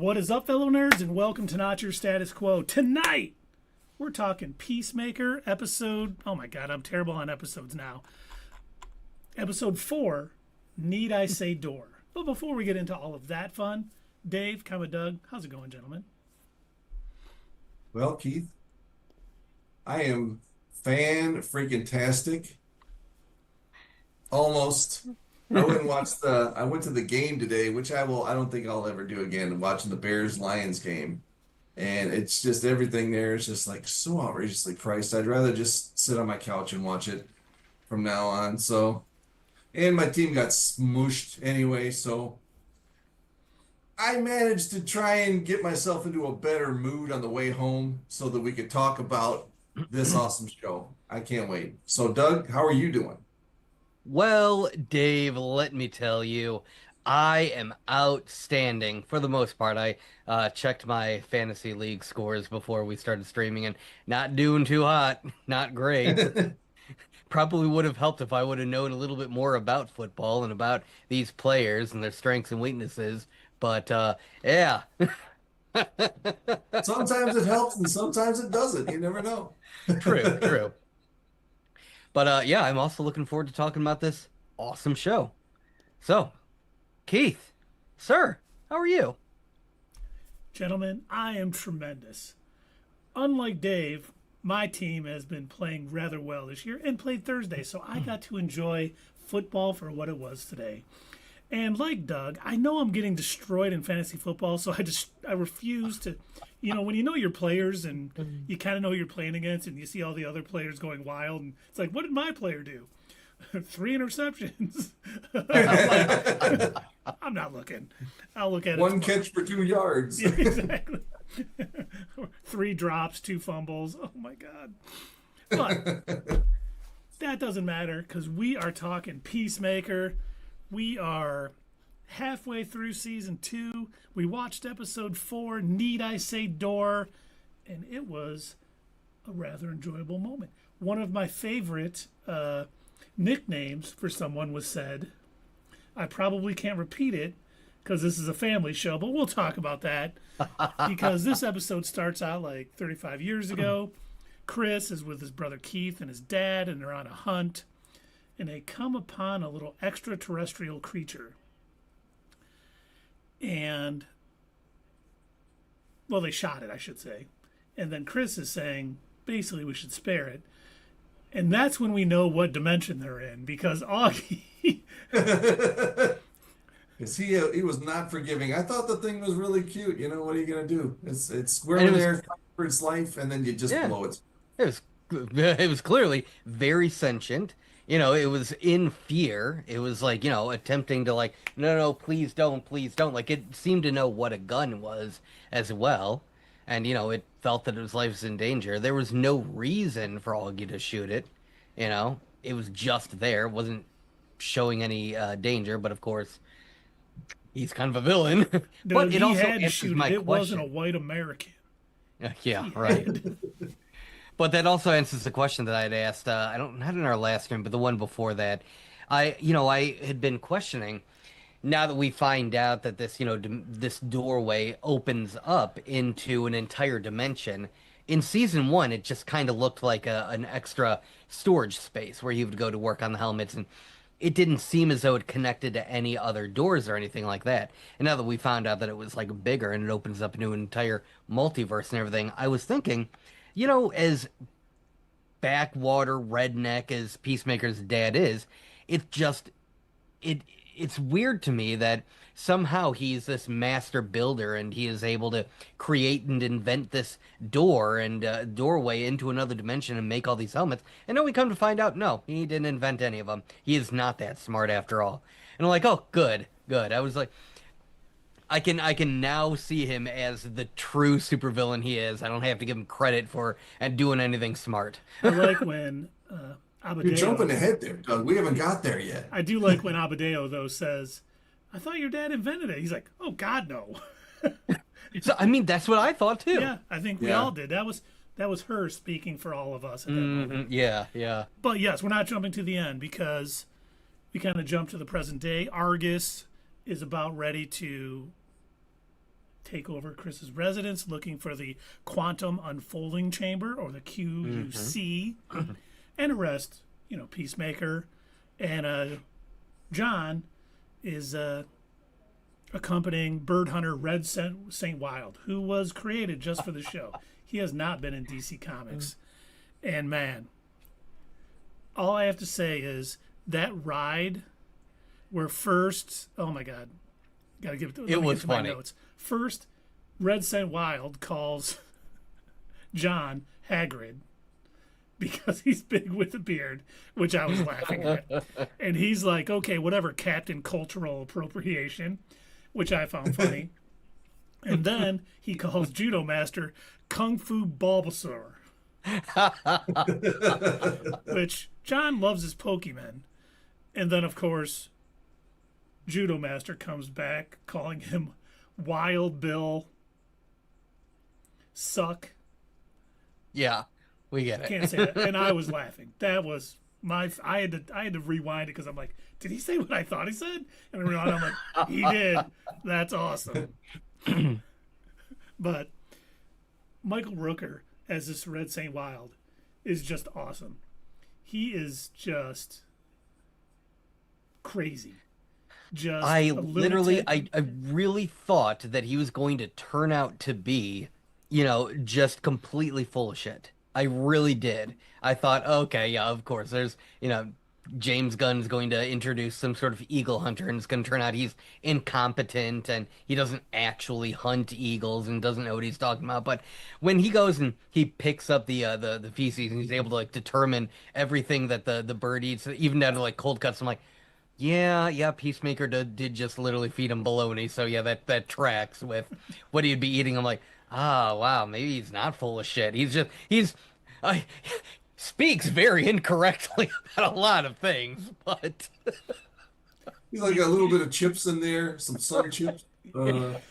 What is up, fellow nerds, and welcome to Not Your Status Quo. Tonight, we're talking Peacemaker episode... Oh my god, I'm terrible on episodes now. Episode 4, Need I Say Door. But before we get into all of that fun, Dave, Kama Doug, how's it going, gentlemen? Well, Keith, I am fan-freaking-tastic. Almost. I went to the game today, which I don't think I'll ever do again, watching the Bears-Lions game. And it's just everything there is just like so outrageously priced. I'd rather just sit on my couch and watch it from now on. So, and my team got smooshed anyway, so I managed to try and get myself into a better mood on the way home so that we could talk about this awesome show. I can't wait. So, Doug, how are you doing? Well, Dave, let me tell you, I am outstanding for the most part. I checked my fantasy league scores before we started streaming and not doing too hot, not great. Probably would have helped if I would have known a little bit more about football and about these players and their strengths and weaknesses. But yeah. Sometimes it helps and sometimes it doesn't. You never know. True, true. But yeah, I'm also looking forward to talking about this awesome show. So, Keith, sir, how are you? Gentlemen, I am tremendous. Unlike Dave, my team has been playing rather well this year and played Thursday, so I got to enjoy football for what it was today. And like Doug, I know I'm getting destroyed in fantasy football, so I refuse to, when you know your players and you kind of know who you're playing against and you see all the other players going wild, and it's like, what did my player do? 3 interceptions. I'm not looking. I'll look at it. One catch for 2 yards. Yeah, exactly. 3 drops, 2 fumbles. Oh my God. But that doesn't matter because we are talking Peacemaker. We are halfway through season 2. We watched episode 4, Need I Say Door, and it was a rather enjoyable moment. One of my favorite nicknames for someone was said. I probably can't repeat it because this is a family show, but we'll talk about that because this episode starts out like 35 years ago. Chris is with his brother Keith and his dad, and they're on a hunt. And they come upon a little extraterrestrial creature. And, well, they shot it, I should say. And then Chris is saying, basically, we should spare it. And that's when we know what dimension they're in, because Augie... Because he was not forgiving. I thought the thing was really cute. What are you going to do? It's squirreling there for its life, and then you just blow it. It was clearly very sentient. It was in fear. It was like, attempting to like, no, please don't. Like, it seemed to know what a gun was as well. And, it felt that its life was in danger. There was no reason for Augie to shoot it. It was just there. It wasn't showing any danger. But, of course, he's kind of a villain. But it also answers my question. It wasn't a white American. Yeah, right. But that also answers the question that I'd asked. Not in our last stream, but the one before that. I had been questioning. Now that we find out that this, this doorway opens up into an entire dimension. In season 1, it just kind of looked like an extra storage space where you would go to work on the helmets, and it didn't seem as though it connected to any other doors or anything like that. And now that we found out that it was like bigger and it opens up into an entire multiverse and everything, I was thinking, as backwater redneck as Peacemaker's dad is, it's weird to me that somehow he's this master builder and he is able to create and invent this door and doorway into another dimension and make all these helmets. And then we come to find out, no, he didn't invent any of them. He is not that smart after all. And I'm like, oh, good. I was like, I can now see him as the true supervillain he is. I don't have to give him credit for doing anything smart. I like when Abadeo... You're jumping ahead there, Doug. We haven't got there yet. I do like when Abadeo, though, says, I thought your dad invented it. He's like, oh, God, no. So, that's what I thought, too. Yeah, I think we all did. That was her speaking for all of us at that moment. Yeah. But, yes, we're not jumping to the end because we kind of jump to the present day. A.R.G.U.S is about ready to take over Chris's residence, looking for the quantum unfolding chamber, or the QUC, and arrest, Peacemaker. And John is accompanying bird hunter Red St. Wild, who was created just for the show. He has not been in DC Comics. And man, all I have to say is that ride where first, oh my God, gotta give it. It was funny. My notes. First, Red St. Wild calls John Hagrid because he's big with a beard, which I was laughing at. And he's like, okay, whatever, Captain Cultural Appropriation, which I found funny. And then he calls Judo Master Kung Fu Bulbasaur, which John loves his Pokemon. And then, of course, Judo Master comes back calling him Wild Bill Suck. Yeah, we get it. Can't say that. And I was laughing. That was I had to rewind it because I'm like, did he say what I thought he said? And I rewound, I'm like, he did. That's awesome. But Michael Rooker as this Red St. Wild is just awesome. He is just crazy. Just I a literally, lunatic. I really thought that he was going to turn out to be, just completely full of shit. I really did. I thought, okay, yeah, of course, there's, James Gunn's going to introduce some sort of eagle hunter, and it's going to turn out he's incompetent and he doesn't actually hunt eagles and doesn't know what he's talking about. But when he goes and he picks up the feces and he's able to determine everything that the bird eats, even down to cold cuts, I'm like, yeah, Peacemaker did just literally feed him bologna, so yeah, that tracks with what he'd be eating. I'm like, wow, maybe he's not full of shit. He's speaks very incorrectly about a lot of things, but He's like got a little bit of chips in there, some sun chips. it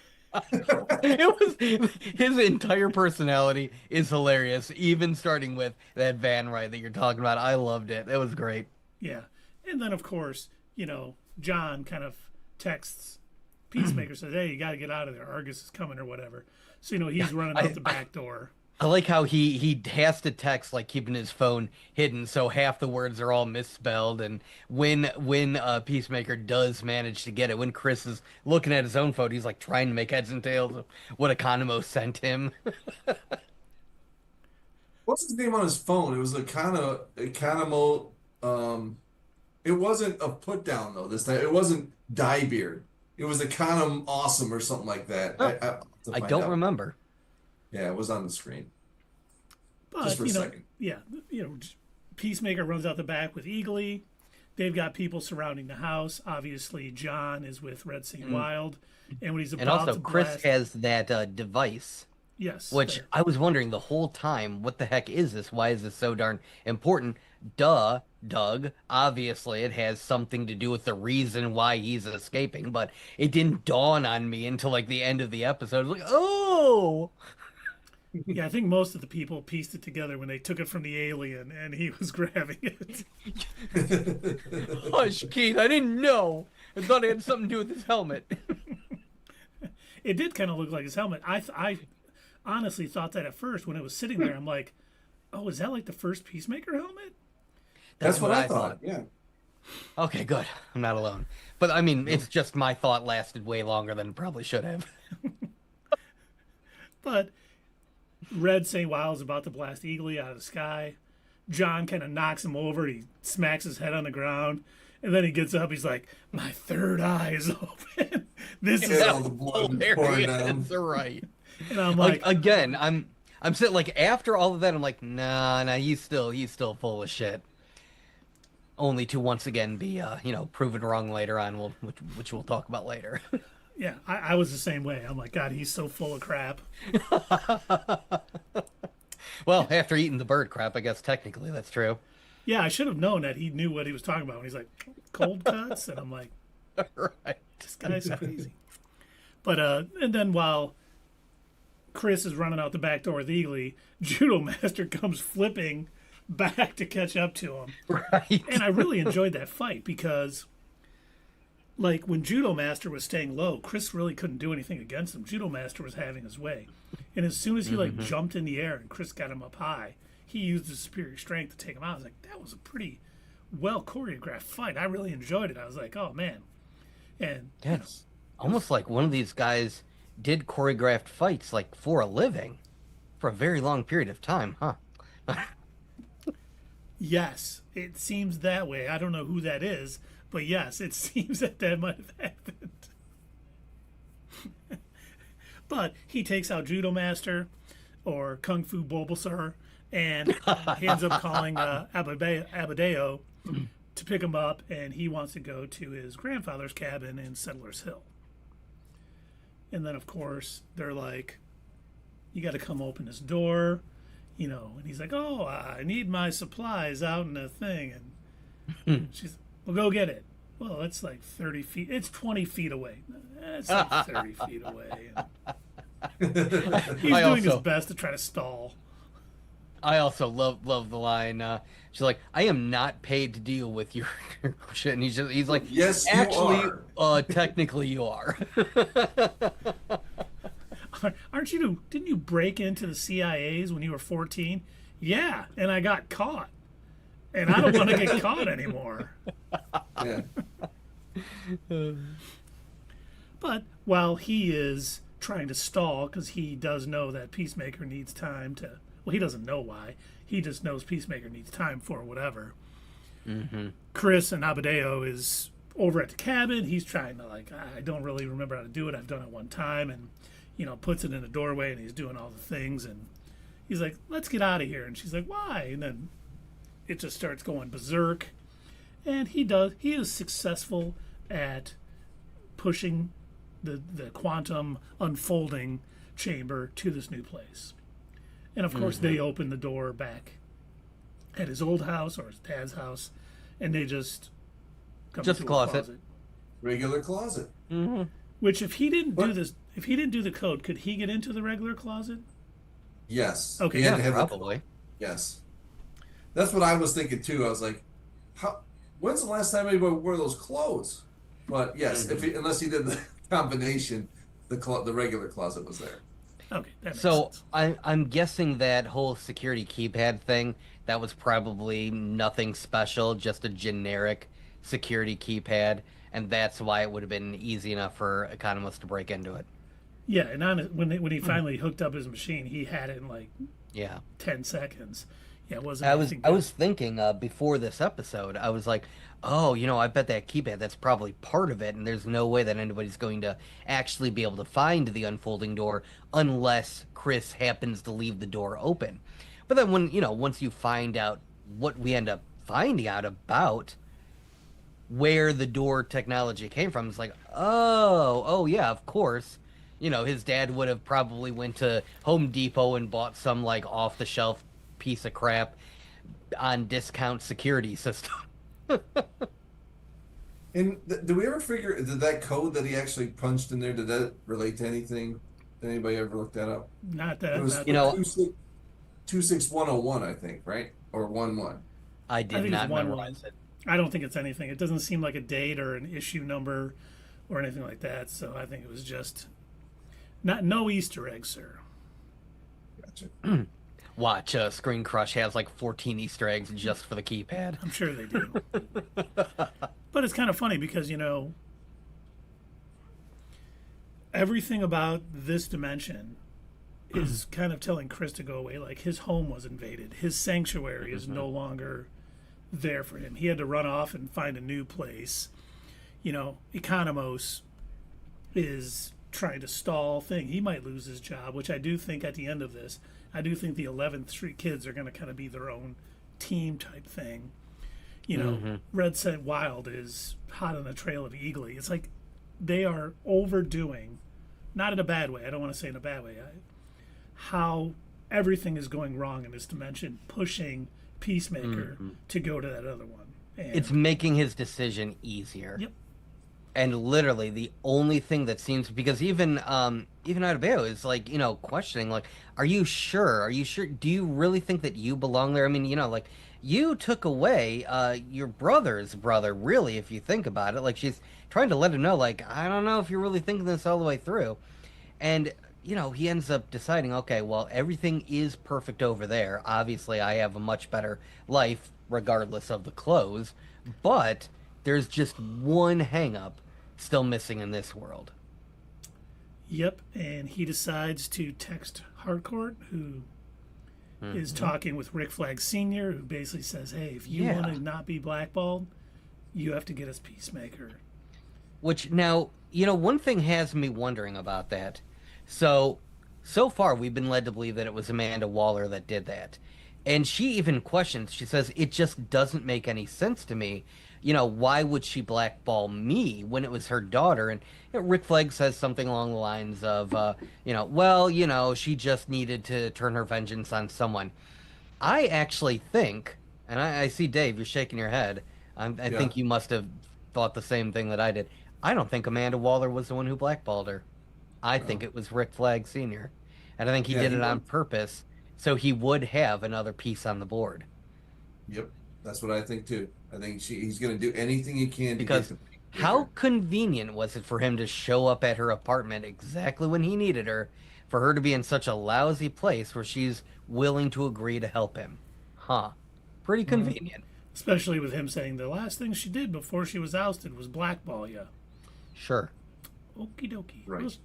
was his entire personality is hilarious, even starting with that van ride that you're talking about. I loved it. It was great. Yeah. And then, of course, John kind of texts Peacemaker, says, hey, you got to get out of there. A.R.G.U.S is coming or whatever. So, he's running out the back door. I like how he has to text keeping his phone hidden, so half the words are all misspelled. And when Peacemaker does manage to get it, when Chris is looking at his own phone, he's trying to make heads and tails of what Economo sent him. What's his name on his phone? It was Economo. It wasn't a put down though this time. It wasn't Diebeard. It was Econom Awesome or something like that. I don't remember. Yeah, it was on the screen. But, Just for a second. Yeah, Peacemaker runs out the back with Eagly. They've got people surrounding the house. Obviously, John is with Red St. Wild. And when he's about And also, to Chris blast... has that device. Yes. Which I was wondering the whole time, what the heck is this? Why is this so darn important? Duh, Doug. Obviously, it has something to do with the reason why he's escaping, but it didn't dawn on me until the end of the episode. I was like, oh! Yeah, I think most of the people pieced it together when they took it from the alien and he was grabbing it. Hush, Keith, I didn't know. I thought it had something to do with his helmet. It did kind of look like his helmet. I honestly thought that at first when it was sitting there. I'm like, oh, is that the first Peacemaker helmet? That's what I thought. Yeah. Okay, good. I'm not alone. But I mean, it's just my thought lasted way longer than it probably should have. But Red St. Wild's about to blast Eagly out of the sky. John kind of knocks him over. He smacks his head on the ground. And then he gets up. He's like, my third eye is open. This is all the blood pouring down. That's right. And I'm like, again, I'm sitting after all of that, I'm like, nah, he's still full of shit. Only to once again be proven wrong later on, which we'll talk about later. yeah, I was the same way. I'm like, God, he's so full of crap. Well, after eating the bird crap, I guess technically that's true. Yeah, I should have known that he knew what he was talking about when he's like, cold cuts, and I'm like, Right. this guy's crazy. But and then while Chris is running out the back door with Eagly, Judo Master comes flipping back to catch up to him. Right. And I really enjoyed that fight because like when Judo Master was staying low, Chris really couldn't do anything against him. Judo Master was having his way. And as soon as he like jumped in the air and Chris got him up high, he used his superior strength to take him out. I was like, that was a pretty well choreographed fight. I really enjoyed it. I was like, oh man. And That's almost like one of these guys did choreographed fights like for a living for a very long period of time, huh? yes, it seems that way. I don't know who that is, but yes, it seems that might have happened. But he takes out Judo Master or Kung Fu Bulbasaur, and he ends up calling Abadeo to pick him up, and he wants to go to his grandfather's cabin in Settlers Hill. And then, of course, they're like, you got to come open this door, and he's like, oh, I need my supplies out in the thing. And she's, well, go get it. Well, it's like 30 feet. It's 20 feet away. It's like 30 feet away. He's doing his best to try to stall. I also love the line. She's like, "I am not paid to deal with your shit," and he's like, "Yes, actually, you are. Technically, you are." Aren't you? Didn't you break into the CIA's when you were 14? Yeah, and I got caught, and I don't want to get caught anymore. Yeah. But while he is trying to stall, because he does know that Peacemaker needs time to. Well, he doesn't know why. He just knows Peacemaker needs time for whatever. Chris and Abadeo is over at the cabin. He's trying to, like, I don't really remember how to do it. I've done it one time. And, puts it in a doorway, and he's doing all the things. And he's like, let's get out of here. And she's like, why? And then it just starts going berserk. And he is successful at pushing the quantum unfolding chamber to this new place. And of course, they open the door back at his old house or his dad's house, and they just come just into a a closet. Regular closet. Which, if he didn't do this, if he didn't do the code, could he get into the regular closet? Yes. Okay. He had to Yeah, have probably. yes. That's what I was thinking too. I was like, when's the last time anybody wore those clothes? But yes, unless he did the combination, the regular closet was there. Okay, that makes So sense. I'm guessing that whole security keypad thing, that was probably nothing special, just a generic security keypad, and that's why it would have been easy enough for Economist to break into it. Yeah, and when he finally hooked up his machine, he had it in like Yeah. 10 seconds. Yeah, it wasn't. I was thinking before this episode, I was like, oh, I bet that keypad, that's probably part of it, and there's no way that anybody's going to actually be able to find the unfolding door unless Chris happens to leave the door open. But then once you find out what we end up finding out about where the door technology came from, it's like, oh yeah, of course. His dad would have probably went to Home Depot and bought some like off-the-shelf piece of crap on discount security system. And did we ever figure, did that code that he actually punched in there, did that relate to anything? Did anybody ever look that up? Not that. It was not, 26101, I think, right? Or 11. I think did it's not 1-1. memorize it. I don't think it's anything. It doesn't seem like a date or an issue number or anything like that. So I think it was just no Easter eggs, sir. Gotcha. Watch, Screen Crush has like 14 Easter eggs just for the keypad. I'm sure they do. But it's kind of funny because, everything about this dimension is kind of telling Chris to go away. Like, his home was invaded. His sanctuary is no longer there for him. He had to run off and find a new place. Economos is trying to stall thing. He might lose his job, which I do think at the end of this, I do think the 11th Street kids are going to kind of be their own team type thing. Red Set Wild is hot on the trail of Eagly. It's like they are overdoing, not in a bad way. I don't want to say in a bad way. How everything is going wrong in this dimension, pushing Peacemaker to go to that other one. And It's making his decision easier. Yep. And literally the only thing that seems, because even Adabeo is like, questioning, like, are you sure? Do you really think that you belong there? I mean, like, you took away your brother's brother, really, if you think about it. Like, she's trying to let him know, like, I don't know if you're really thinking this all the way through. And, he ends up deciding, okay, well, everything is perfect over there. Obviously, I have a much better life, regardless of the clothes. But there's just one hang up still missing in this world. Yep, and he decides to text Harcourt, who is talking with Rick Flag Sr., who basically says, hey, if you want to not be blackballed, you have to get us Peacemaker. Which now, one thing has me wondering about that. So far we've been led to believe that it was Amanda Waller that did that. And she even questions, she says, it just doesn't make any sense to me. Why would she blackball me when it was her daughter? And Rick Flag says something along the lines of, well, she just needed to turn her vengeance on someone. I actually think, and I see Dave, you're shaking your head. I Yeah. think you must have thought the same thing that I did. I don't think Amanda Waller was the one who blackballed her. I think Oh. it was Rick Flag Sr. And I think he Yeah, did he it on would. purpose so he would have another piece on the board. Yep. That's what I think too. I think he's going to do anything he can to get Because to how Peacemaker. convenient was it for him to show up at her apartment exactly when he needed her, for her to be in such a lousy place where she's willing to agree to help him? Huh. Pretty Mhm. convenient. Especially with him saying the last thing she did before she was ousted was blackball you. Sure. Okie dokie. Right.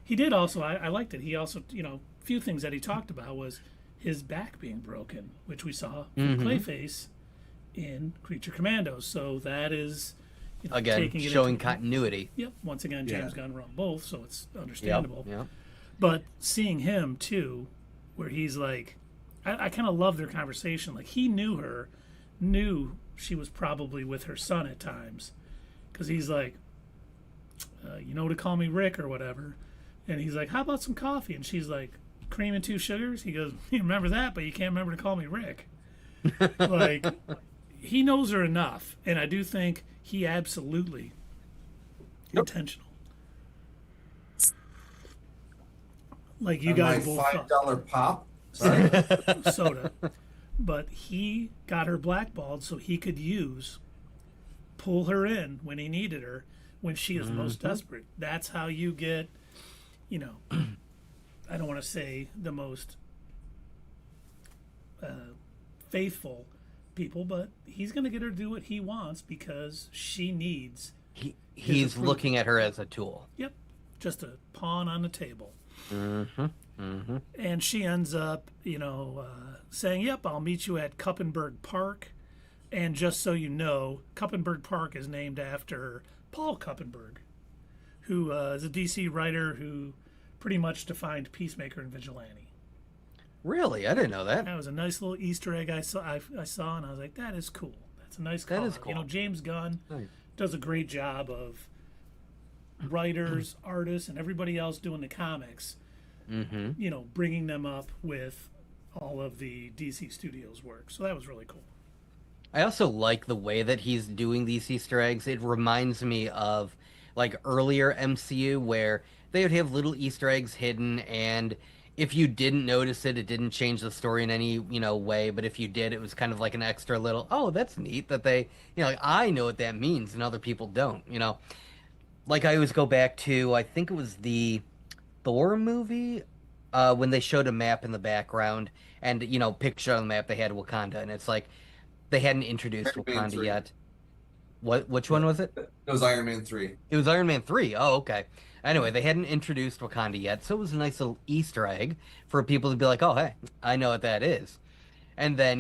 He did also, I liked it. He also, a few things that he talked about was his back being broken, which we saw from Mm-hmm. Clayface in Creature Commandos. So that is, Again, taking it showing into, continuity. Yep. Once again, James Yeah. Gunn wrote both, so it's Yep. understandable. Yep. But seeing him too, where he's like, I kind of love their conversation. Like he knew she was probably with her son at times, because he's like, to call me Rick or whatever, and he's like, how about some coffee? And she's like, cream and two sugars. He goes, you remember that, but you can't remember to call me Rick. Like he knows her enough, and I do think he absolutely intentional. Like you And my guys both thought. $5 pop. Sorry. Soda, but he got her blackballed so he could pull her in when he needed her, when she is most desperate. That's how you get, I don't want to say the most faithful people, but he's going to get her to do what he wants because she needs. He's approval. looking at her as a tool. Yep, just a pawn on the table. Mm-hmm. Mm-hmm. And she ends up, saying, yep, I'll meet you at Kuppenberg Park. And just so you know, Kuppenberg Park is named after Paul Kuppenberg, who is a DC writer who pretty much defined Peacemaker and Vigilante. Really? I didn't know that. That was a nice little Easter egg I saw, and I was like, that is cool. That's a nice call. That is cool. James Gunn Nice. does a great job of writers, artists, and everybody else doing the comics, Mm-hmm. bringing them up with all of the DC Studios work. So that was really cool. I also like the way that he's doing these Easter eggs. It reminds me of like earlier MCU where they would have little Easter eggs hidden, and if you didn't notice it, it didn't change the story in any, way. But if you did, it was kind of like an extra little, oh, that's neat that they, like I know what that means and other people don't, Like I always go back to, I think it was the Thor movie, when they showed a map in the background and, picture on the map they had Wakanda, and it's like they hadn't introduced Iron Man Wakanda 3. yet. Which one was it? It was Iron Man 3. It was Iron Man 3. Oh, okay. Anyway, they hadn't introduced Wakanda yet, so it was a nice little Easter egg for people to be like, oh, hey, I know what that is. And then,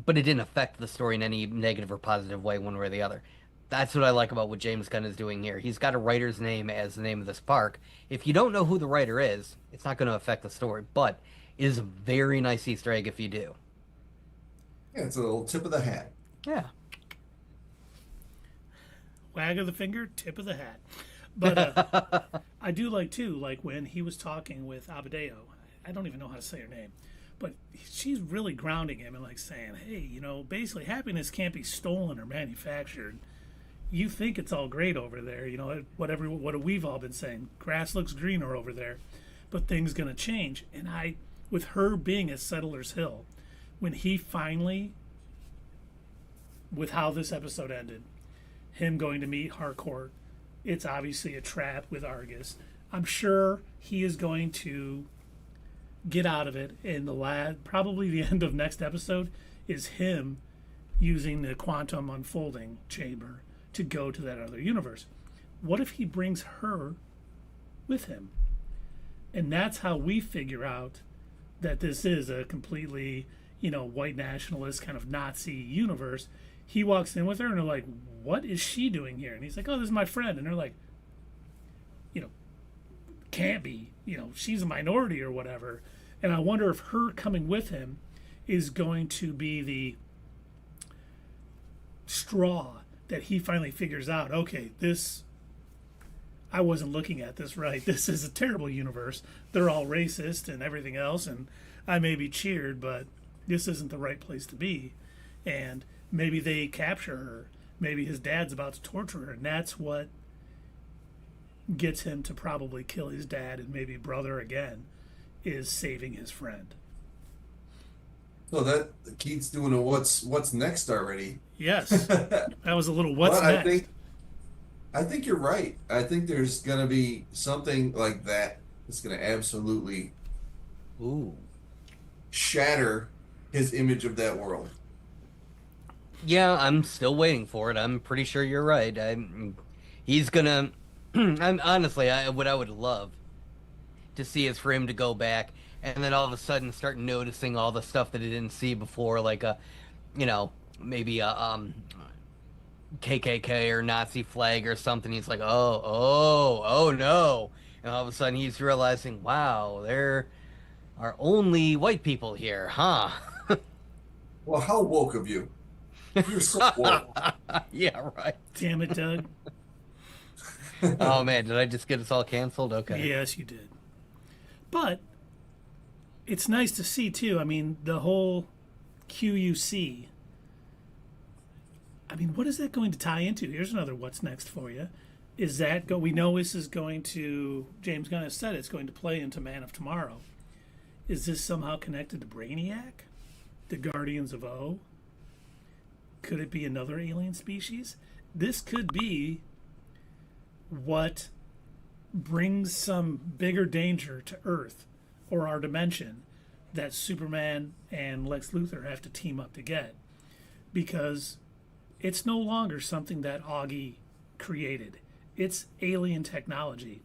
but it didn't affect the story in any negative or positive way, one way or the other. That's what I like about what James Gunn is doing here. He's got a writer's name as the name of this park. If you don't know who the writer is, it's not going to affect the story, but it is a very nice Easter egg if you do. Yeah, it's a little tip of the hat. Yeah. Wag of the finger, tip of the hat. But I do like too, like when he was talking with Abadeo. I don't even know how to say her name, but she's really grounding him and like saying, "Hey, basically happiness can't be stolen or manufactured. You think it's all great over there, what we've all been saying. Grass looks greener over there, but things gonna change." And with her being at Settlers Hill, when he finally, with how this episode ended, him going to meet Harcourt, it's obviously a trap with Argus. I'm sure he is going to get out of it in the probably the end of next episode is him using the quantum unfolding chamber to go to that other universe. What if he brings her with him? And that's how we figure out that this is a completely, white nationalist kind of Nazi universe. He walks in with her and they're like, what is she doing here? And he's like, oh, this is my friend. And they're like, can't be, she's a minority or whatever. And I wonder if her coming with him is going to be the straw that he finally figures out, okay, I wasn't looking at this right. This is a terrible universe. They're all racist and everything else, and I may be cheered, but this isn't the right place to be. And maybe they capture her. Maybe his dad's about to torture her, and that's what gets him to probably kill his dad and maybe brother again, is saving his friend. So that Keith's doing a what's next already. Yes. That was a little what's next. I think you're right. I think there's gonna be something like that that's gonna absolutely shatter his image of that world. Yeah, I'm still waiting for it. I'm pretty sure you're right. He's gonna. Honestly, what I would love to see is for him to go back and then all of a sudden start noticing all the stuff that he didn't see before, like maybe a KKK or Nazi flag or something. He's like, oh no, and all of a sudden he's realizing, wow, there are only white people here, huh? Well, how woke of you? You're so woke. Yeah, right. Damn it, Doug. Oh man, did I just get us all canceled? Okay. Yes, you did. But it's nice to see too. I mean, the whole QUC. I mean, what is that going to tie into? Here's another what's next for you. Is that we know this is going to, James Gunn has said it's going to play into Man of Tomorrow. Is this somehow connected to Brainiac? The Guardians of O? Could it be another alien species? This could be what brings some bigger danger to Earth or our dimension that Superman and Lex Luthor have to team up to get. Because it's no longer something that A.R.G.U.S created. It's alien technology.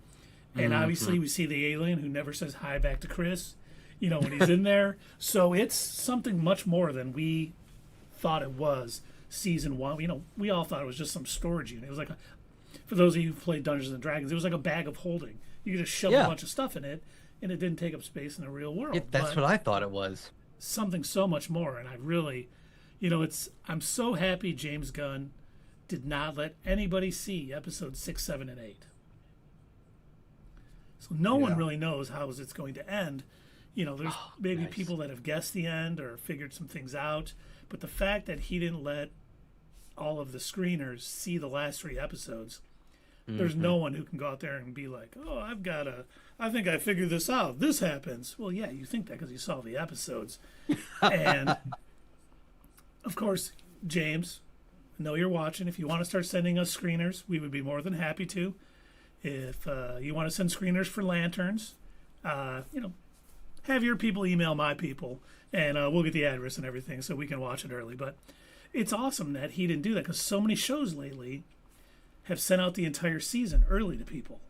And obviously we see the alien who never says hi back to Chris, when he's in there. So it's something much more than we thought it was season one. We all thought it was just some storage unit. It was like, for those of you who played Dungeons and Dragons, it was like a bag of holding. You could just shove a bunch of stuff in it, and it didn't take up space in the real world. That's what I thought it was. Something so much more. And I really, I'm so happy James Gunn did not let anybody see episodes 6, 7, and 8. So no one really knows how it's going to end. There's maybe people that have guessed the end or figured some things out. But the fact that he didn't let all of the screeners see the last 3 episodes, there's no one who can go out there and be like, oh, I think I figured this out. This happens. Well, yeah, you think that because you saw the episodes. And, of course, James, I know you're watching. If you want to start sending us screeners, we would be more than happy to. If you want to send screeners for lanterns, have your people email my people, and we'll get the address and everything so we can watch it early. But it's awesome that he didn't do that because so many shows lately have sent out the entire season early to people.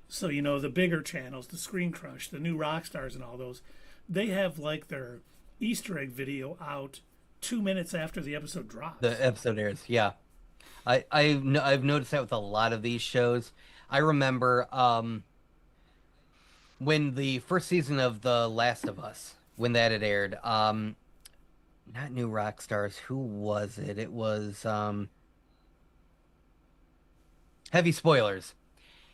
So, the bigger channels, the Screen Crush, the new Rockstars and all those, they have like their Easter egg video out 2 minutes after the episode drops. The episode airs, yeah. I've noticed that with a lot of these shows. I remember when the first season of The Last of Us, when that had aired, not New Rockstars, who was it? It was Heavy Spoilers.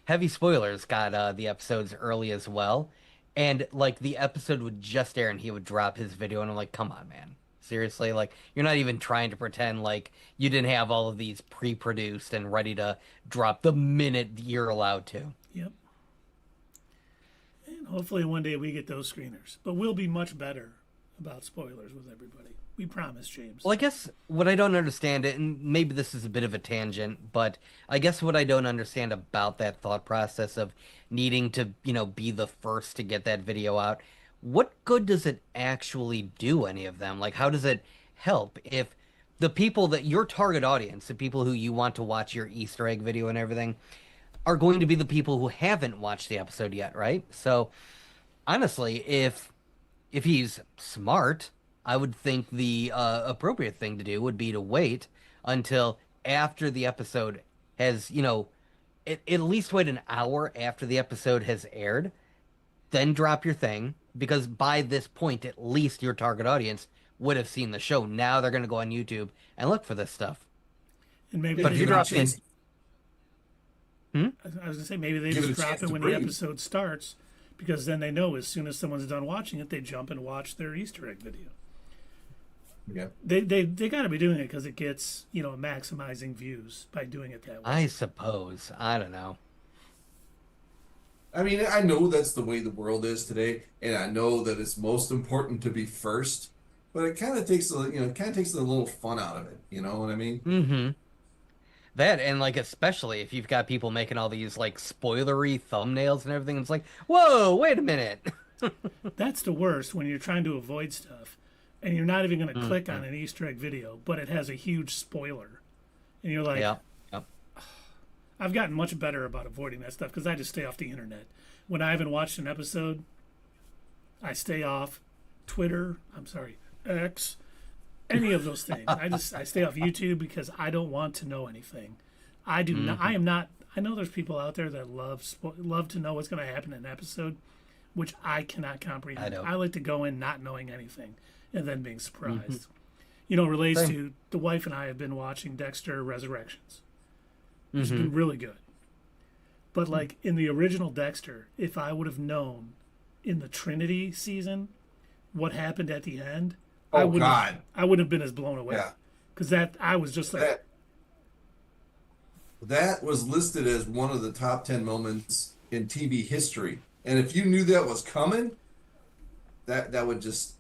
Heavy Spoilers got the episodes early as well. And like the episode would just air and he would drop his video and I'm like, come on, man. Seriously, like you're not even trying to pretend like you didn't have all of these pre-produced and ready to drop the minute you're allowed to. Yep. And hopefully one day we get those screeners. But we'll be much better about spoilers with everybody. We promise, James. Well, I guess what I don't understand, and maybe this is a bit of a tangent, but I guess what I don't understand about that thought process of needing to, be the first to get that video out, what good does it actually do any of them? Like, how does it help if the people that your target audience, the people who you want to watch your Easter egg video and everything, are going to be the people who haven't watched the episode yet, right? So, honestly, if he's smart, I would think the appropriate thing to do would be to wait until after the episode has, at least wait an hour after the episode has aired, then drop your thing, because by this point, at least your target audience would have seen the show. Now they're going to go on YouTube and look for this stuff. And maybe But if you drop in, I was gonna say maybe they Give it just a drop chance it to when breathe. the episode starts, because then they know as soon as someone's done watching it, they jump and watch their Easter egg video. Yeah. They got to be doing it because it gets maximizing views by doing it that way. I suppose. I don't know. I mean, I know that's the way the world is today, and I know that it's most important to be first, but it kind of takes a little fun out of it. You know what I mean? Mm-hmm. That, and like especially if you've got people making all these like spoilery thumbnails and everything, it's like, whoa, wait a minute. That's the worst when you're trying to avoid stuff, and you're not even going to click on an Easter egg video, but it has a huge spoiler, and you're like, Yeah. Yep. I've gotten much better about avoiding that stuff because I just stay off the internet. When I haven't watched an episode, I stay off Twitter. I'm sorry, X. Any of those things. I stay off YouTube because I don't want to know anything. I do not. I am not. I know there's people out there that love to know what's going to happen in an episode, which I cannot comprehend. I don't. I like to go in not knowing anything and then being surprised. It relates Same. to the wife and I have been watching Dexter Resurrections. It's been really good. But like in the original Dexter, if I would have known in the Trinity season what happened at the end, I Oh wouldn't God. I wouldn't have been as blown away. Yeah. Because I was just like, That was listed as one of the top 10 moments in TV history. And if you knew that was coming, that would just,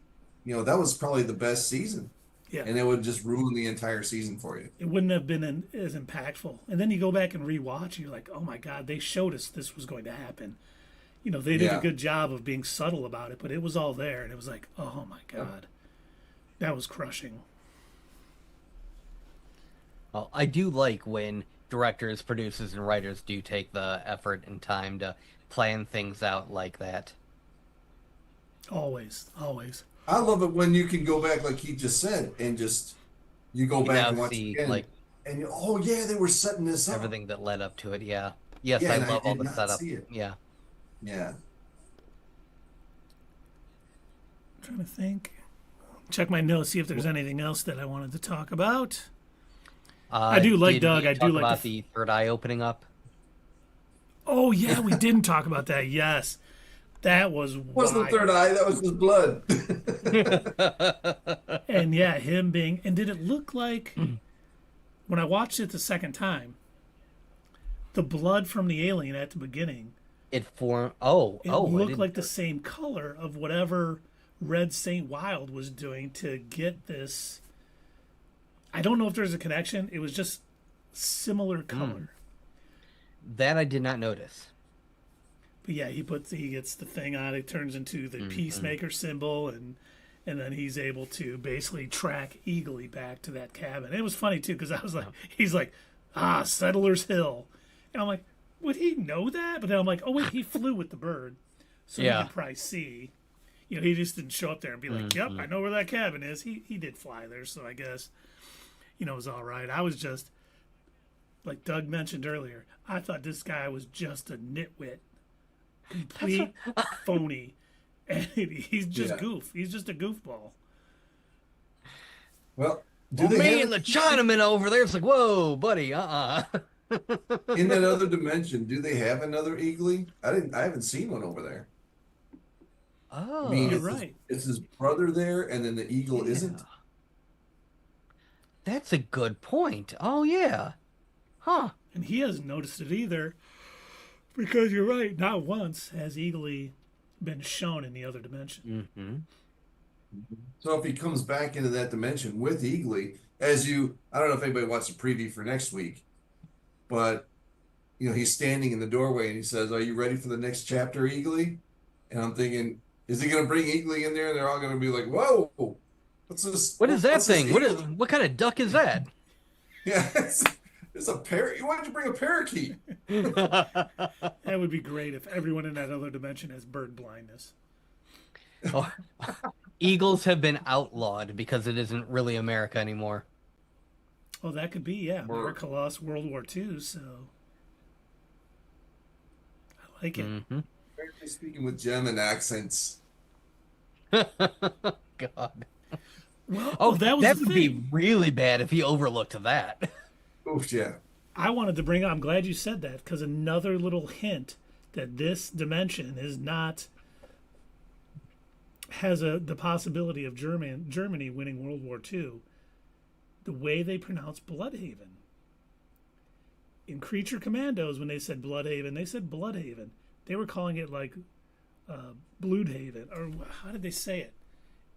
that was probably the best season. yeah, And it would just ruin the entire season for you. it wouldn't have been as impactful. And then you go back and rewatch, and you're like, oh my God, they showed us this was going to happen. They did a Yeah. good job of being subtle about it, but it was all there, and it was like, oh my God, that was crushing. Well, I do like when directors, producers, and writers do take the effort and time to plan things out like that. Always, always. I love it when you can go back, like he just said, and just you go You back now and watch see, it again, like, and oh yeah, they were setting this up. everything that led up to it. Yeah. Yes, Yeah, I and I love all did the not setup. see it. Yeah. Yeah. I'm trying to think. Check my notes, see if there's anything else that I wanted to talk about. I do like did Doug. we I do talk like about the third eye opening up. Oh yeah, we didn't talk about that. Yes, that was Wasn't the wild. third eye? That was his blood. And yeah, him being. And did it look like when I watched it the second time, the blood from the alien at the beginning? It formed. Oh, It I looked didn't- like the same color of whatever Red Saint Wild was doing to get this. I don't know if there's a connection. It was just similar color. that I did not notice. But yeah, he gets the thing on. It turns into the Peacemaker symbol, and then he's able to basically track Eagly back to that cabin. It was funny too because I was like, he's like, Settlers Hill, and I'm like, would he know that? But then I'm like, oh wait, he flew with the bird, so he Yeah. could probably see. He just didn't show up there and be like, yep, I know where that cabin is. He did fly there, so I guess it was all right. I was just like Doug mentioned earlier. I thought this guy was just a nitwit, complete phony, and he's just Yeah. goof. He's just a goofball. Well, Well, they me have and the Chinaman over there, it's like, whoa, buddy, in that other dimension? Do they have another Eagly? I haven't seen one over there. Oh, I mean, You're it's right. It's his brother there, and then the eagle Yeah. isn't. that's a good point. Oh, yeah. Huh. And he hasn't noticed it either, because you're right. Not once has Eagly been shown in the other dimension. Mm-hmm. So if he comes back into that dimension with Eagly, I don't know if anybody watched the preview for next week, but he's standing in the doorway and he says, "Are you ready for the next chapter, Eagly?" And I'm thinking, is he going to bring Eagly in there? And they're all going to be like, "Whoa, what's this? What is that What's this thing? Eagle?" What kind of duck is that? Yeah, it's a parrot. Why did you bring a parakeet? That would be great if everyone in that other dimension has bird blindness. Oh, eagles have been outlawed because it isn't really America anymore. Oh, that could be, yeah. Or America lost World War II, so I like it. Hmm. apparently speaking with German accents. God. Well, Oh, that was that the would thing. be really bad if he overlooked that. Oof, yeah. I wanted to bring up, I'm glad you said that, because another little hint that this dimension is not, has the possibility of Germany winning World War II. The way they pronounce Bloodhaven. In Creature Commandos, when they said Bloodhaven, they said Bloodhaven. They were calling it like Bloodhaven, or how did they say it?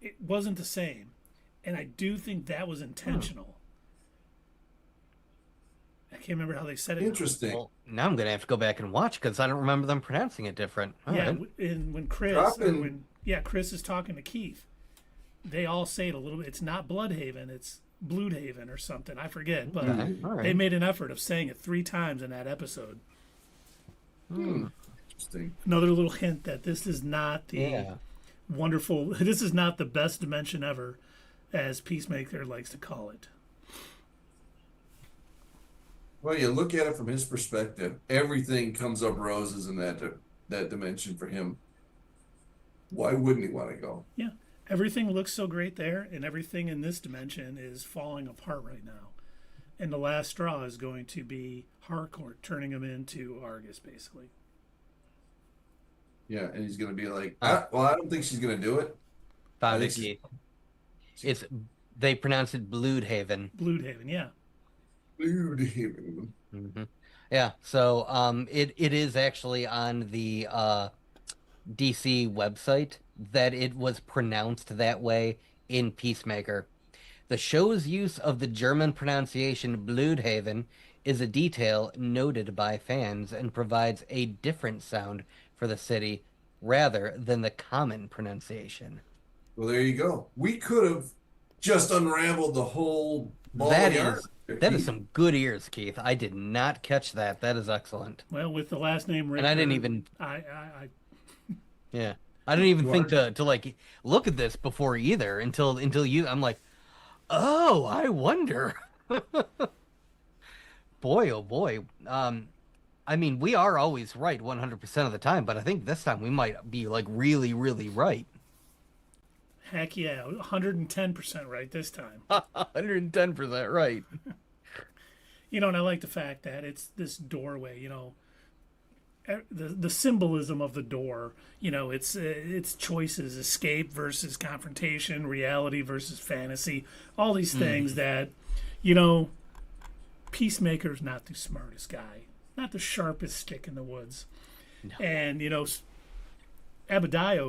It wasn't the same. And I do think that was intentional. I can't remember how they said it. Interesting. Well, now I'm gonna have to go back and watch because I don't remember them pronouncing it different. All Yeah, right. when Chris, Chris is talking to Keith, they all say it a little bit. It's not Bloodhaven, it's Bloodhaven or something. I forget, but Okay, all right. they made an effort of saying it 3 times in that episode. Interesting. Another little hint that this is not the Yeah. wonderful, this is not the best dimension ever, as Peacemaker likes to call it. Well, you look at it from his perspective. Everything comes up roses in that dimension for him. Why wouldn't he want to go? Yeah. Everything looks so great there, and everything in this dimension is falling apart right now. And the last straw is going to be Harcourt turning him into A.R.G.U.S, basically. Yeah, and he's going to be like, I don't think she's going to do it. I Found it, think Keith. They pronounce it Bloodhaven. Bloodhaven, yeah. Mm-hmm. Yeah. So it is actually on the DC website that it was pronounced that way in Peacemaker. The show's use of the German pronunciation Bloodhaven is a detail noted by fans and provides a different sound for the city rather than the common pronunciation. Well, there you go. We could have just unraveled the whole ball of yarn. That is some good ears, Keith. I did not catch that. That is excellent. Well, with the last name Ritter, And I didn't even Yeah. I didn't even think to like look at this before either until you I'm like, "Oh, I wonder." Boy, oh boy. I mean, we are always right 100% of the time, but I think this time we might be like really, really right. heck yeah, 110% right this time. 110% right. And I like the fact that it's this doorway, the symbolism of the door, it's choices, escape versus confrontation, reality versus fantasy, all these things that, Peacemaker's not the smartest guy, not the sharpest stick in the woods. No. And, A.R.G.U.S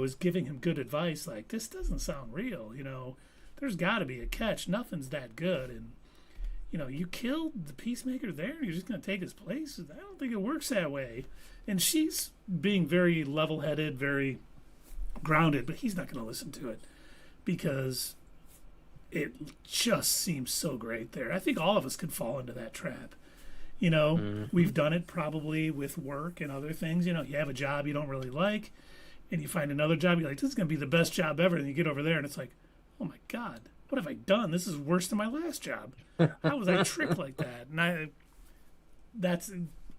is giving him good advice, like, this doesn't sound real, there's got to be a catch, nothing's that good, and, you killed the Peacemaker there, and you're just going to take his place? I don't think it works that way. And she's being very level-headed, very grounded, but he's not going to listen to it because it just seems so great there. I think all of us could fall into that trap. We've done it probably with work and other things. You have a job you don't really like, and you find another job, you're like, this is going to be the best job ever, and you get over there, and it's like, oh my God, what have I done? This is worse than my last job. How was I tricked like that? And that's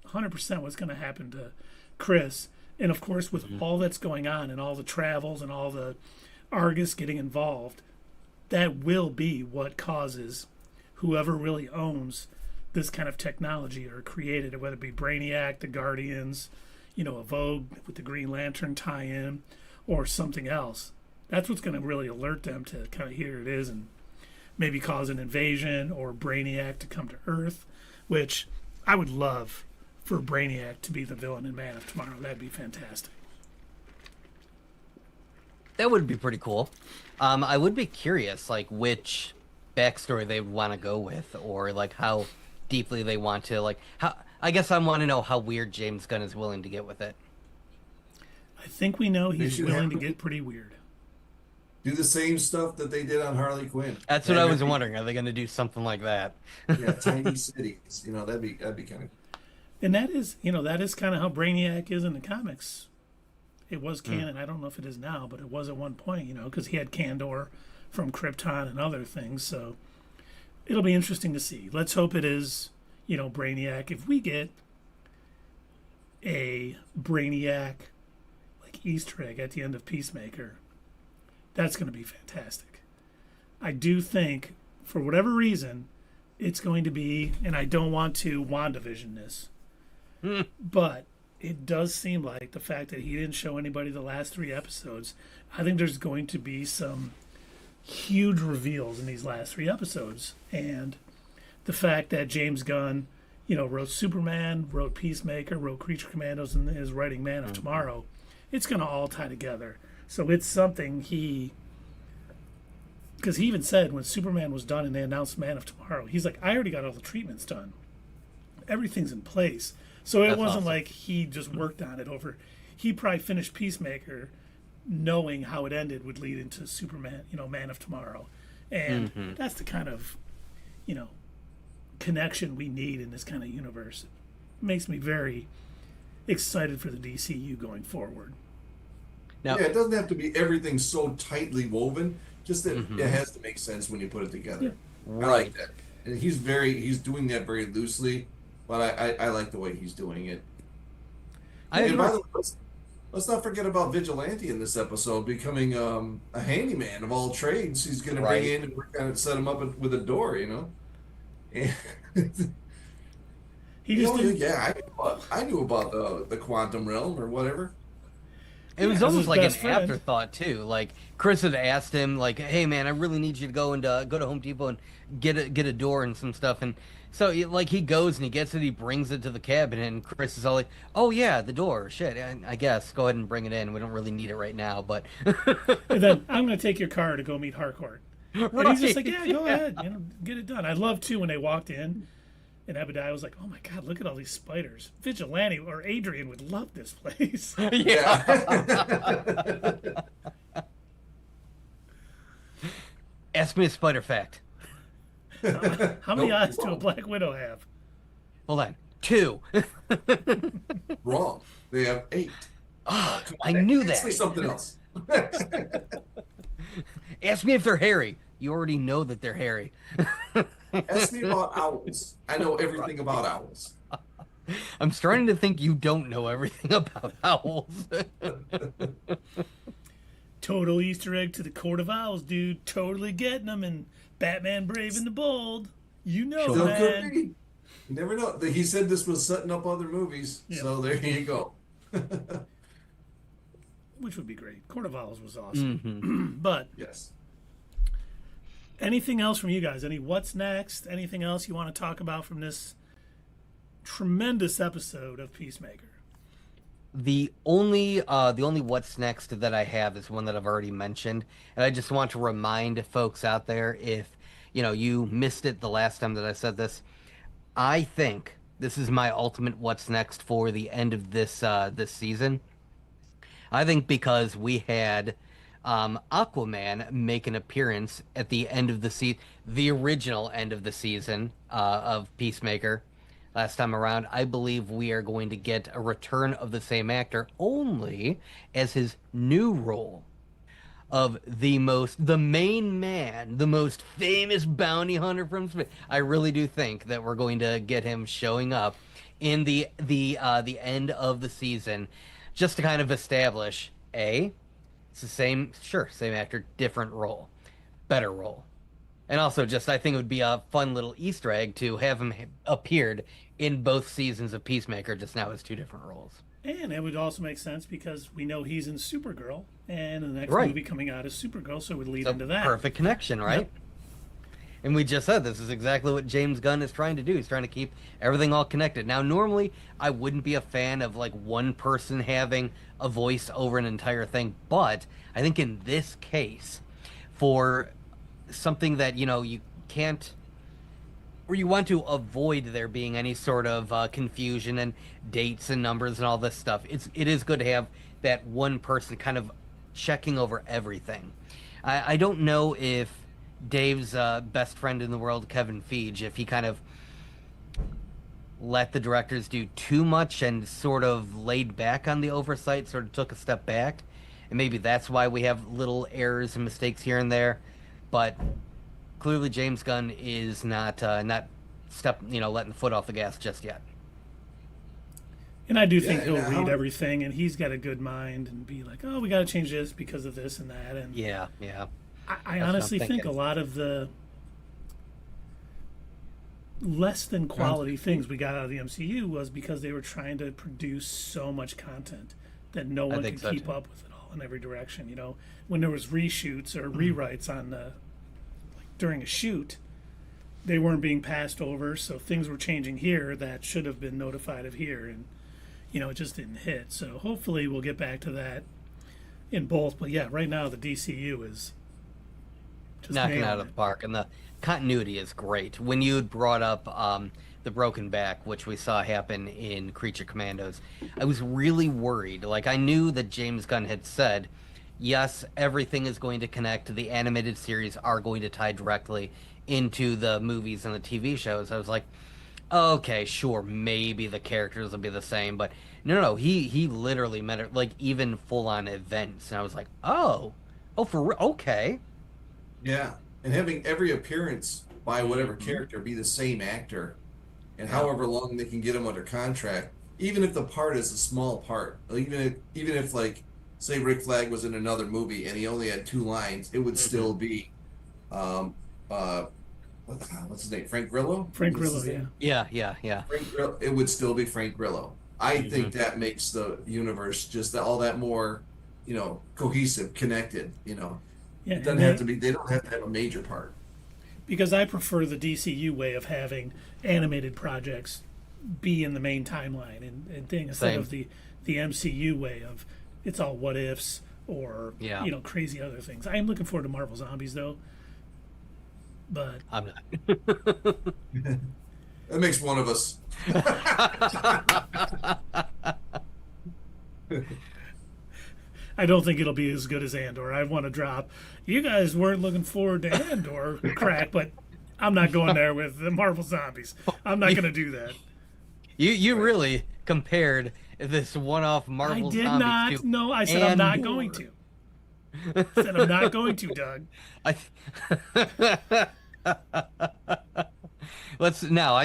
100% what's going to happen to Chris. And of course, with all that's going on and all the travels and all the A.R.G.U.S getting involved, that will be what causes whoever really owns this kind of technology or created it, whether it be Brainiac, the Guardians, a Vogue with the Green Lantern tie-in, or something else. That's what's going to really alert them to kind of here it is and maybe cause an invasion or Brainiac to come to Earth, which I would love for Brainiac to be the villain in Man of Tomorrow. That'd be fantastic. That would be pretty cool. I would be curious, like, which backstory they would want to go with, or like how deeply they want to, like, how. I guess I want to know how weird James Gunn is willing to get with it. I think we know They he's should willing to have- get pretty weird. Do the same stuff that they did on Harley Quinn. That's what I was Maybe- wondering. Are they going to do something like that? Yeah, tiny cities. That'd be kind of. And that is, that is kind of how Brainiac is in the comics. It was canon. I don't know if it is now, but it was at one point, because he had Kandor from Krypton and other things. So it'll be interesting to see. Let's hope it is, Brainiac. If we get a Brainiac like Easter egg at the end of Peacemaker, that's going to be fantastic. I do think, for whatever reason, it's going to be, and I don't want to WandaVision this, but it does seem like the fact that he didn't show anybody the last 3 episodes, I think there's going to be some huge reveals in these last 3 episodes. And the fact that James Gunn, wrote Superman, wrote Peacemaker, wrote Creature Commandos, and is writing Man of Tomorrow, it's going to all tie together. So it's something because he even said when Superman was done and they announced Man of Tomorrow, he's like, I already got all the treatments done. Everything's in place. So it That's wasn't awesome. like he just worked on it over. He probably finished Peacemaker knowing how it ended would lead into Superman, Man of Tomorrow. And that's the kind of, connection we need in this kind of universe. It makes me very excited for the DCU going forward. Now, Yeah, it doesn't have to be everything so tightly woven. Just that it has to make sense when you put it together. I like that. And he's doing that very loosely, but I like the way he's doing it. I And agree. by the way, let's not forget about Vigilante in this episode becoming a handyman of all trades. He's going to bring Right. in and kind of set him up with a door, And, He just didn't, I knew about the quantum realm or whatever. It was Yeah, almost his like an best friend. afterthought too. Like Chris had asked him, like, "Hey man, I really need you to go to Home Depot and get a door and some stuff." And so like he goes and he gets it, he brings it to the cabinet, and Chris is all like, "Oh yeah, the door. Shit, I guess go ahead and bring it in. We don't really need it right now, but." and then I'm going to take your car to go meet Harcourt. And he's just like, Right, yeah, go ahead, get it done. I love too when they walked in, and Ebadiah was like, oh my God, look at all these spiders. Vigilante or Adrian would love this place. Yeah. Ask me a spider fact. How many Nope, eyes do a wrong. Black Widow have? Hold on. 2. Wrong. They have 8. Oh, I knew Ask me that. something else. Ask me if they're hairy. You already know that they're hairy. Ask me about owls. I know everything about owls. I'm starting to think you don't know everything about owls. Total Easter egg to the Court of Owls, dude. Totally getting them in Batman Brave and the Bold. You know, Still could man. be. You never know. He said this was setting up other movies, Yeah. so there you go. Which would be great. Court of Owls was awesome. Mhm. But Yes. anything else from you guys? Any what's next? Anything else you want to talk about from this tremendous episode of Peacemaker? The only what's next that I have is one that I've already mentioned, and I just want to remind folks out there, if you missed it the last time that I said this, I think this is my ultimate what's next for the end of this season. I think because we had Aquaman make an appearance at the end of the original end of the season of Peacemaker last time around, I believe we are going to get a return of the same actor, only as his new role of the main man, the most famous bounty hunter from space. I really do think that we're going to get him showing up in the end of the season, just to kind of establish it's the same actor, different role, better role. And also, just I think it would be a fun little Easter egg to have him appeared in both seasons of Peacemaker, just now as 2 different roles. And it would also make sense because we know he's in Supergirl, and the next Right. movie coming out is Supergirl, so it would lead So into that. perfect connection, right? Yep. And we just said this is exactly what James Gunn is trying to do. He's trying to keep everything all connected. Now, normally I wouldn't be a fan of like one person having a voice over an entire thing, but I think in this case, for something that, you can't, or you want to avoid there being any sort of confusion and dates and numbers and all this stuff, it is good to have that one person kind of checking over everything. I don't know if Dave's best friend in the world, Kevin Feige, if he kind of let the directors do too much and sort of laid back on the oversight, sort of took a step back. And maybe that's why we have little errors and mistakes here and there. But clearly James Gunn is not letting the foot off the gas just yet. And I do think he'll read everything, and he's got a good mind and be like, oh, we got to change this because of this and that. And yeah. I honestly think a lot of the less than quality things we got out of the MCU was because they were trying to produce so much content that no one could keep up with it all in every direction. When there was reshoots or rewrites on during a shoot, they weren't being passed over, so things were changing here that should have been notified of here, and it just didn't hit. So hopefully we'll get back to that in both. But yeah, right now the DCU is just knocking out of the park, and the continuity is great. When you had brought up the broken back, which we saw happen in Creature Commandos, I was really worried. Like, I knew that James Gunn had said, yes, everything is going to connect. The animated series are going to tie directly into the movies and the TV shows. I was like, okay, sure, maybe the characters will be the same, but no, he literally meant it, like, even full-on events. And I was like, oh, for real? Okay. Yeah, and having every appearance by whatever character be the same actor, and however long they can get them under contract, even if the part is a small part, even if like, say Rick Flag was in another movie and he only had 2 lines, it would still be, what's his name? Frank Grillo. Frank Grillo, yeah. Yeah. Frank Grillo, it would still be Frank Grillo. I think that makes the universe just all that more, cohesive, connected. Yeah, it doesn't have to be. They don't have to have a major part. Because I prefer the DCU way of having animated projects be in the main timeline and thing instead of the MCU way of it's all what ifs or crazy other things. I am looking forward to Marvel Zombies though, but I'm not. That makes one of us. I don't think it'll be as good as Andor. I want to drop. You guys weren't looking forward to Andor crack, but I'm not going there with the Marvel Zombies. I'm not going to do that. You really compared this one-off Marvel Zombies I did not. to No, I said Andor. I'm not going to. I said I'm not going to, Doug. I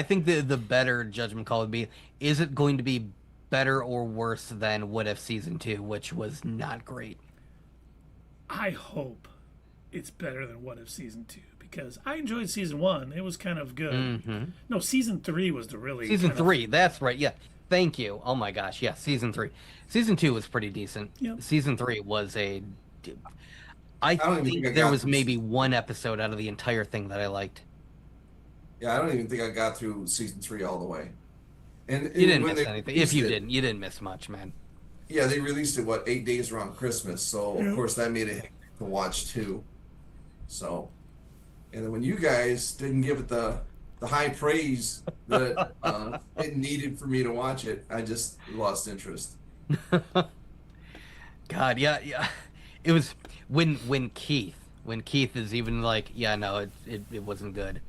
think the better judgment call would be, is it going to be better or worse than What If Season 2, which was not great? I hope it's better than What If Season 2 because I enjoyed Season 1. It was kind of good. Mm-hmm. No, Season 3 was the really... Season 3, that's right, yeah. Thank you. Oh my gosh, yeah, Season 3. Season 2 was pretty decent. Yep. Season 3 was I think there was maybe one episode out of the entire thing that I liked. Yeah, I don't even think I got through Season 3 all the way. And you didn't miss anything. If you didn't, you didn't miss much, man. Yeah, they released it 8 days around Christmas, so of course that made it hectic to watch too. So, and then when you guys didn't give it the high praise that it needed for me to watch it, I just lost interest. God, yeah. It was when Keith is even like, yeah, no, it wasn't good.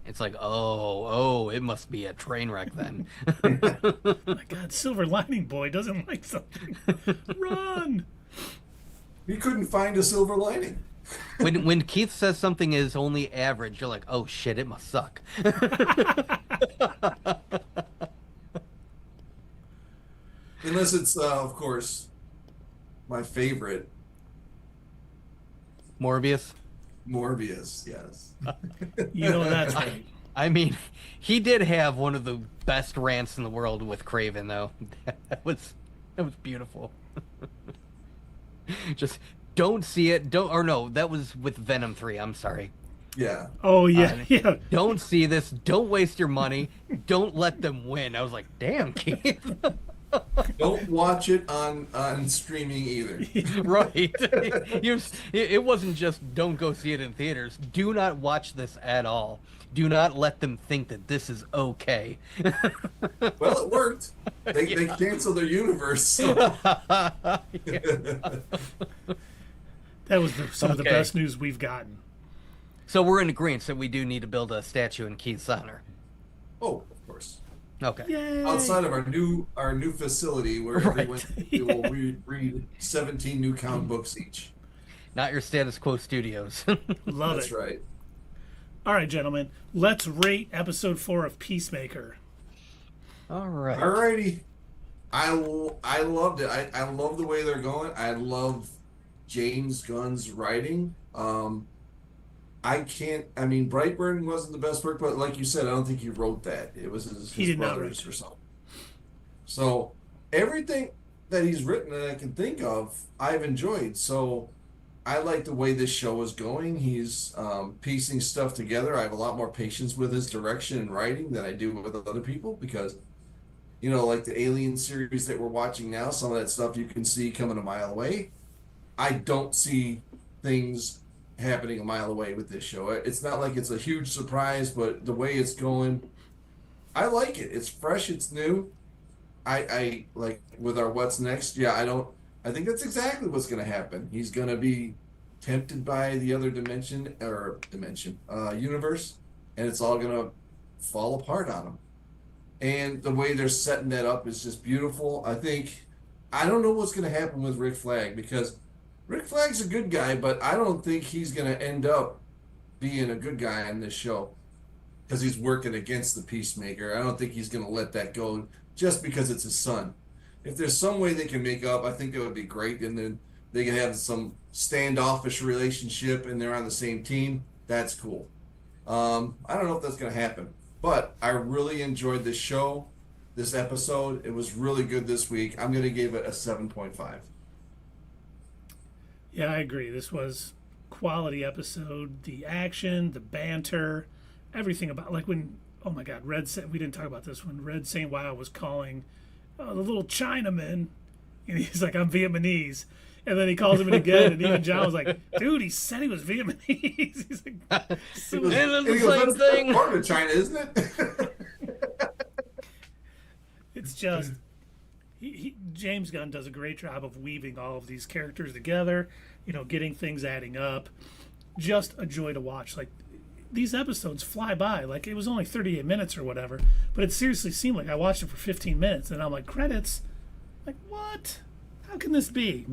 It's like, oh, it must be a train wreck then. Oh my God, Silver Lining Boy doesn't like something. Run! He couldn't find a silver lining. When Keith says something is only average, you're like, oh shit, it must suck. Unless it's, of course, my favorite. Morbius, yes. That's right. I mean, he did have one of the best rants in the world with Craven, though. That was beautiful. Just don't see it. That was with Venom 3. I'm sorry. Yeah. Oh yeah, And yeah. don't see this. Don't waste your money. Don't let them win. I was like, damn, Keith. Don't watch it on streaming either. Right. It wasn't just don't go see it in theaters. Do not watch this at all. Do not let them think that this is okay. Well, it worked. They Yeah. canceled their universe. So. That was some of the Okay. best news we've gotten. So we're in agreement that we do need to build a statue in Keith's honor. Oh, of course. Okay. Yay! Outside of our new facility where Right. everyone will read 17 new comic books each. Not your status quo studios. Love That's it. right. All right, gentlemen, let's rate episode 4 of Peacemaker. All right. Alrighty. I loved it. I love the way they're going. I love James Gunn's writing. I mean, Brightburn wasn't the best work, but like you said, I don't think he wrote that. It was He his did not brothers write or something. So everything that he's written that I can think of, I've enjoyed. So I like the way this show is going. He's piecing stuff together. I have a lot more patience with his direction and writing than I do with other people because, like the Alien series that we're watching now, some of that stuff you can see coming a mile away. I don't see things happening a mile away with this show. It's not like it's a huge surprise, but the way it's going, I like it. It's fresh, it's new. I like with our what's next. Yeah, I think that's exactly what's going to happen. He's going to be tempted by the other universe, and it's all going to fall apart on him. And the way they're setting that up is just beautiful. I don't know what's going to happen with Rick Flag because Rick Flag's a good guy, but I don't think he's going to end up being a good guy on this show because he's working against the Peacemaker. I don't think he's going to let that go just because it's his son. If there's some way they can make up, I think that would be great. And then they can have some standoffish relationship and they're on the same team. That's cool. I don't know if that's going to happen, but I really enjoyed this show, this episode. It was really good this week. I'm going to give it a 7.5. Yeah, I agree. This was quality episode. The action, the banter, everything about when. Oh my God, we didn't talk about this when Red St. Wow was calling the little Chinaman, and he's like, I'm Vietnamese. And then he calls him in again, and even John was like, dude, he said he was Vietnamese. He's like, so, And it's the He goes, same "That's thing." part of China, isn't it? it's just, James Gunn does a great job of weaving all of these characters together, getting things adding up. Just a joy to watch. Like, these episodes fly by. Like, it was only 38 minutes or whatever, but it seriously seemed like I watched it for 15 minutes, and I'm like, credits? Like, what? How can this be?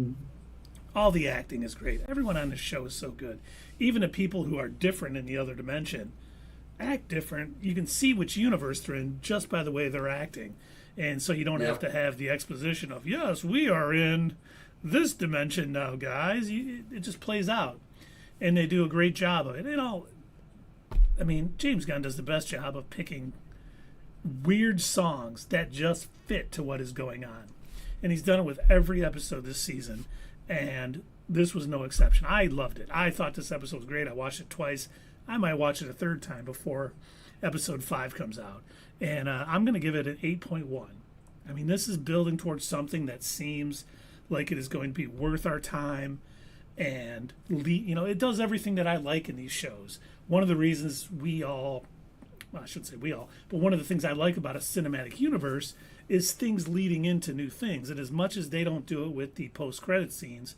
All the acting is great. Everyone on this show is so good. Even the people who are different in the other dimension act different. You can see which universe they're in just by the way they're acting. And so you don't have to have the exposition of, yes, we are in this dimension now, guys. It just plays out. And they do a great job of it. James Gunn does the best job of picking weird songs that just fit to what is going on. And he's done it with every episode this season. And this was no exception. I loved it. I thought this episode was great. I watched it twice. I might watch it a third time before episode 5 comes out. And I'm going to give it an 8.1. This is building towards something that seems like it is going to be worth our time. And, it does everything that I like in these shows. One of the reasons I shouldn't say we all, but one of the things I like about a cinematic universe is things leading into new things. And as much as they don't do it with the post-credit scenes,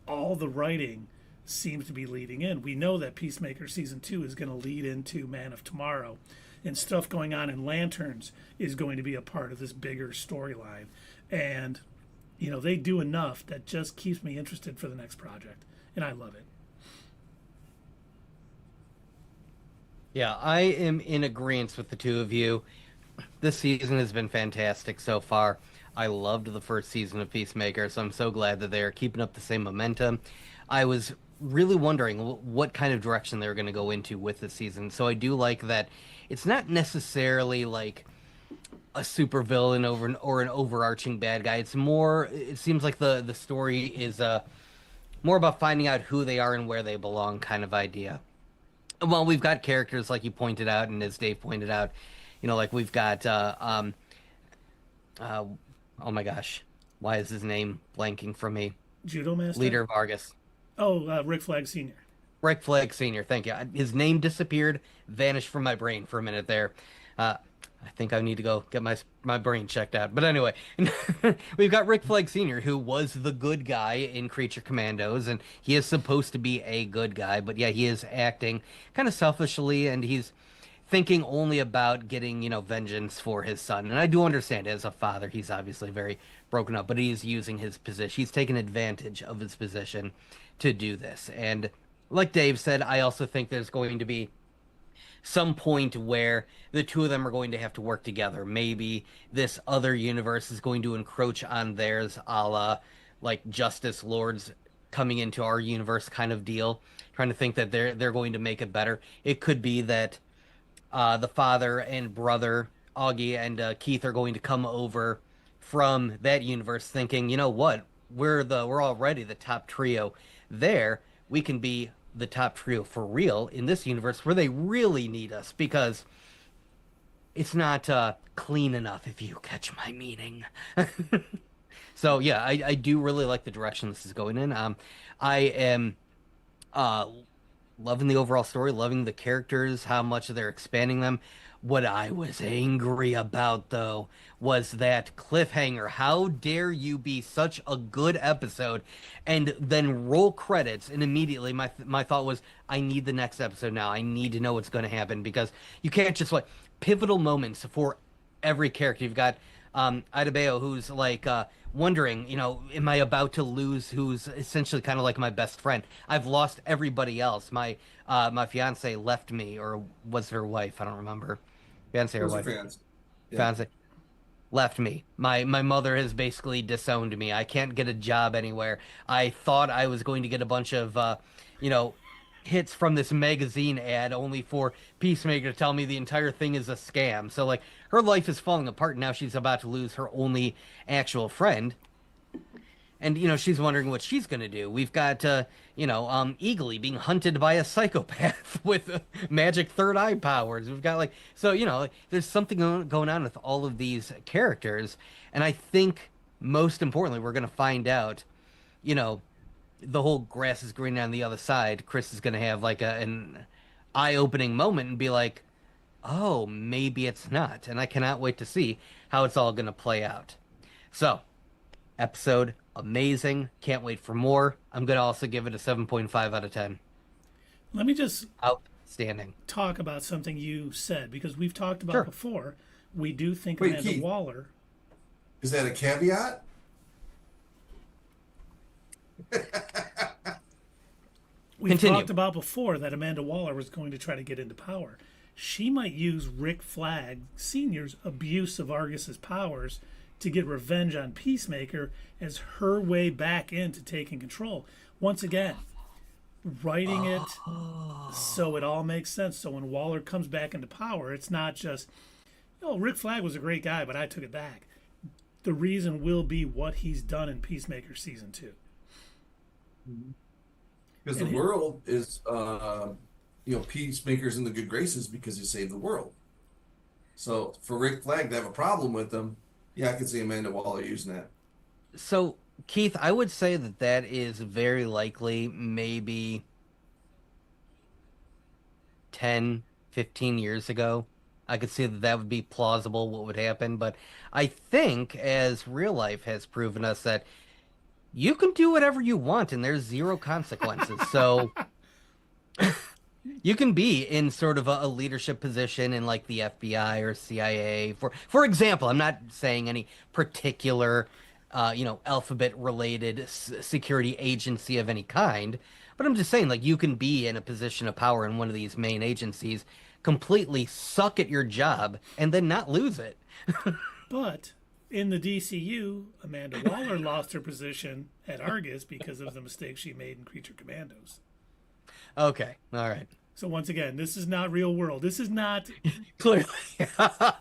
all the writing seems to be leading in. We know that Peacemaker Season 2 is going to lead into Man of Tomorrow, and stuff going on in Lanterns is going to be a part of this bigger storyline. And, they do enough that just keeps me interested for the next project, and I love it. Yeah, I am in agreement with the two of you. This season has been fantastic so far. I loved the first season of Peacemaker, so I'm so glad that they're keeping up the same momentum. I was really wondering what kind of direction they were going to go into with this season. So I do like that it's not necessarily like a super villain or an overarching bad guy. It's more, it seems like the story is more about finding out who they are and where they belong kind of idea. Well, we've got characters like you pointed out, and as Dave pointed out, like we've got uh, oh my gosh, why is his name blanking from me? Judo Master? Leader of Argus. Oh, Rick Flag Sr. Rick Flag Sr. Thank you. His name disappeared, vanished from my brain for a minute there. Uh, I think I need to go get my brain checked out. But anyway, we've got Rick Flag Sr., who was the good guy in Creature Commandos, and he is supposed to be a good guy, but yeah, he is acting kind of selfishly, and he's thinking only about getting, vengeance for his son. And I do understand as a father, he's obviously very broken up, but he's using his position. He's taking advantage of his position to do this. And like Dave said, I also think there's going to be some point where the two of them are going to have to work together. Maybe this other universe is going to encroach on theirs, a la like Justice Lords coming into our universe kind of deal. Trying to think that they're going to make it better. It could be that the father and brother Augie and Keith are going to come over from that universe, thinking, you know what, we're already the top trio there. We can be the top trio for real in this universe where they really need us because it's not clean enough, if you catch my meaning. So yeah, I do really like the direction this is going in. I am uh, loving the overall story, loving the characters, how much they're expanding them. What I was angry about, though, was that cliffhanger. How dare you be such a good episode and then roll credits, and immediately my thought was, I need the next episode now. I need to know what's going to happen because you can't just like pivotal moments for every character. You've got Ida Bayo, who's like wondering, am I about to lose who's essentially kind of like my best friend? I've lost everybody else. My fiance left me, or was her wife? I don't remember. Fiance or wife? Fans. Yeah. Fiance left me. My mother has basically disowned me. I can't get a job anywhere. I thought I was going to get a bunch of you know, hits from this magazine ad only for Peacemaker to tell me the entire thing is a scam. So like her life is falling apart and now she's about to lose her only actual friend. And she's wondering what she's going to do. We've got Eagly being hunted by a psychopath with magic third eye powers. We've got there's something going on with all of these characters, and I think most importantly we're going to find out, the whole grass is greener on the other side. Chris is going to have like an eye-opening moment and be like, oh, maybe it's not. And I cannot wait to see how it's all going to play out. So, episode amazing. Can't wait for more. I'm going to also give it a 7.5 out of 10. Let me just outstanding talk about something you said, because we've talked about Sure. before. We do think Wait, Amanda Keith. Waller. Is that a caveat? We've Continue. talked about before that Amanda Waller was going to try to get into power. She might use Rick Flag Sr.'s abuse of Argus's powers to get revenge on Peacemaker as her way back into taking control. Once again, writing it so it all makes sense. So when Waller comes back into power, it's not just, Rick Flag was a great guy, but I took it back. The reason will be what he's done in Peacemaker Season 2. Because the world is, Peacemaker's in the good graces because he saved the world. So for Rick Flag to have a problem with them, yeah, I could see Amanda Waller using that. So, Keith, I would say that is very likely maybe 10, 15 years ago. I could see that would be plausible what would happen. But I think, as real life has proven us, that you can do whatever you want and there's zero consequences. So you can be in sort of a leadership position in like the FBI or CIA. For example, I'm not saying any particular, alphabet related security agency of any kind, but I'm just saying like you can be in a position of power in one of these main agencies, completely suck at your job and then not lose it. But in the DCU, Amanda Waller lost her position at A.R.G.U.S because of the mistake she made in Creature Commandos. Okay, all right. So once again, this is not real world. This is not. Clearly.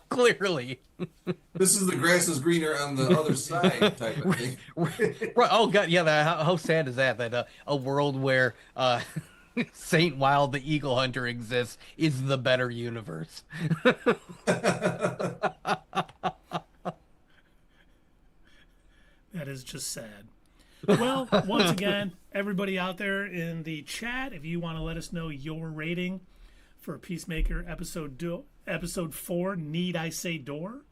Clearly. This is the grass is greener on the other side type of thing. Right. Oh, God. Yeah. How sad is that? That a world where Saint Wild the Eagle Hunter exists is the better universe. That is just sad. Well, once again, everybody out there in the chat, if you want to let us know your rating for Peacemaker episode 4, Need I Say Door,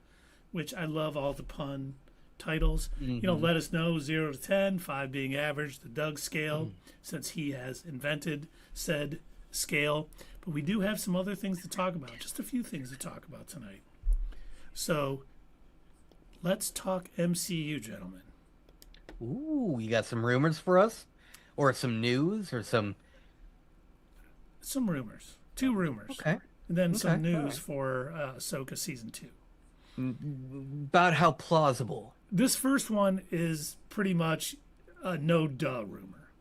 which I love all the pun titles. Let us know 0 to 10, 5 being average, the Doug scale, since he has invented said scale. But we do have some other things to talk about, just a few things to talk about tonight. So let's talk MCU, gentlemen. Ooh, you got some rumors for us? Or some news? Or some rumors. 2 rumors. Okay. And then some Okay, news alright. for Ahsoka Season 2. About how plausible. This first one is pretty much a no-duh rumor.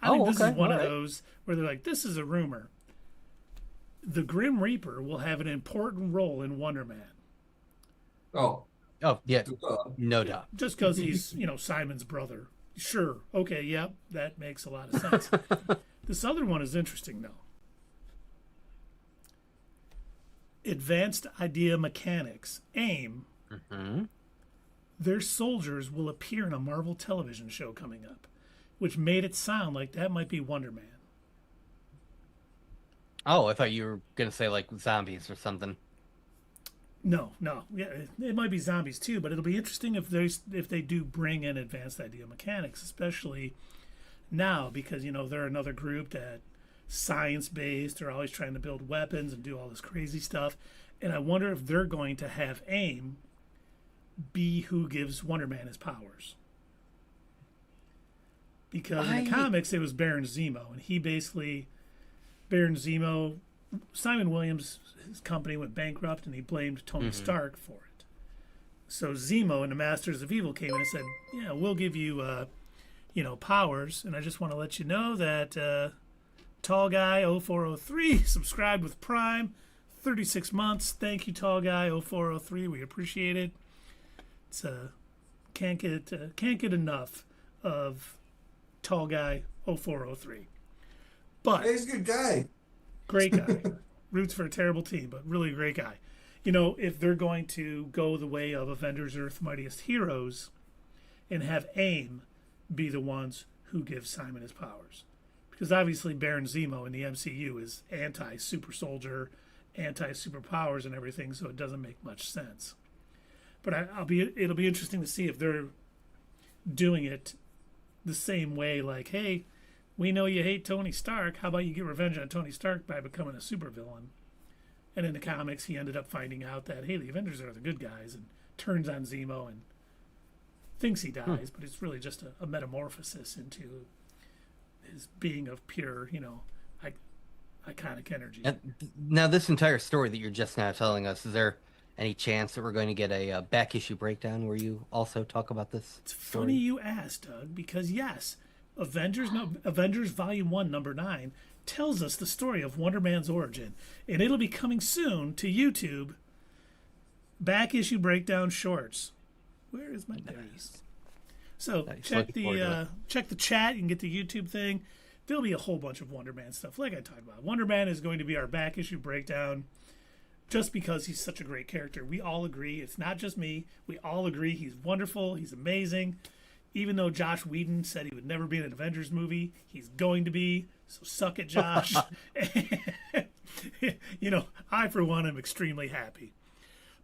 I think this is one of those where they're like, this is a rumor. The Grim Reaper will have an important role in Wonder Man. Oh, Oh, yeah. No doubt. Just because he's, Simon's brother. Sure. Okay, yep, that makes a lot of sense. This other one is interesting, though. Advanced Idea Mechanics, AIM, their soldiers will appear in a Marvel television show coming up, which made it sound like that might be Wonder Man. Oh, I thought you were going to say like zombies or something. No. Yeah, it might be zombies too, but it'll be interesting if they do bring in Advanced Idea Mechanics, especially now because, they're another group that science-based, they're always trying to build weapons and do all this crazy stuff. And I wonder if they're going to have AIM be who gives Wonder Man his powers. Because in the comics, it was Baron Zemo, and he basically, Baron Zemo, Simon Williams, his company went bankrupt, and he blamed Tony Stark for it. So Zemo and the Masters of Evil came in and said, yeah, we'll give you, powers, and I just want to let you know that Tall Guy 0403 subscribed with Prime, 36 months. Thank you, Tall Guy 0403. We appreciate it. It's can't get enough of Tall Guy 0403. But he's a good guy. Great guy. Roots for a terrible team, but really a great guy. If they're going to go the way of Avengers Earth's Mightiest Heroes and have AIM be the ones who give Simon his powers. Because obviously Baron Zemo in the MCU is anti-super soldier, anti-superpowers and everything, so it doesn't make much sense. But it'll be interesting to see if they're doing it the same way, like, hey, we know you hate Tony Stark. How about you get revenge on Tony Stark by becoming a supervillain? And in the comics, he ended up finding out that, hey, the Avengers are the good guys, and turns on Zemo and thinks he dies, but it's really just a metamorphosis into his being of pure, iconic energy. Now, this entire story that you're just now telling us, is there any chance that we're going to get a back issue breakdown where you also talk about this? It's funny you asked, Doug, because yes, Avengers Volume 1, Number 9 tells us the story of Wonder Man's origin, and it'll be coming soon to YouTube. Back issue breakdown shorts. Where is my nice. So nice. check the chat. You can get the YouTube thing. There'll be a whole bunch of Wonder Man stuff, like I talked about. Wonder Man is going to be our back issue breakdown, just because he's such a great character. We all agree. It's not just me. We all agree he's wonderful. He's amazing. Even though Josh Whedon said he would never be in an Avengers movie, he's going to be. So suck it, Josh. I, for one, am extremely happy.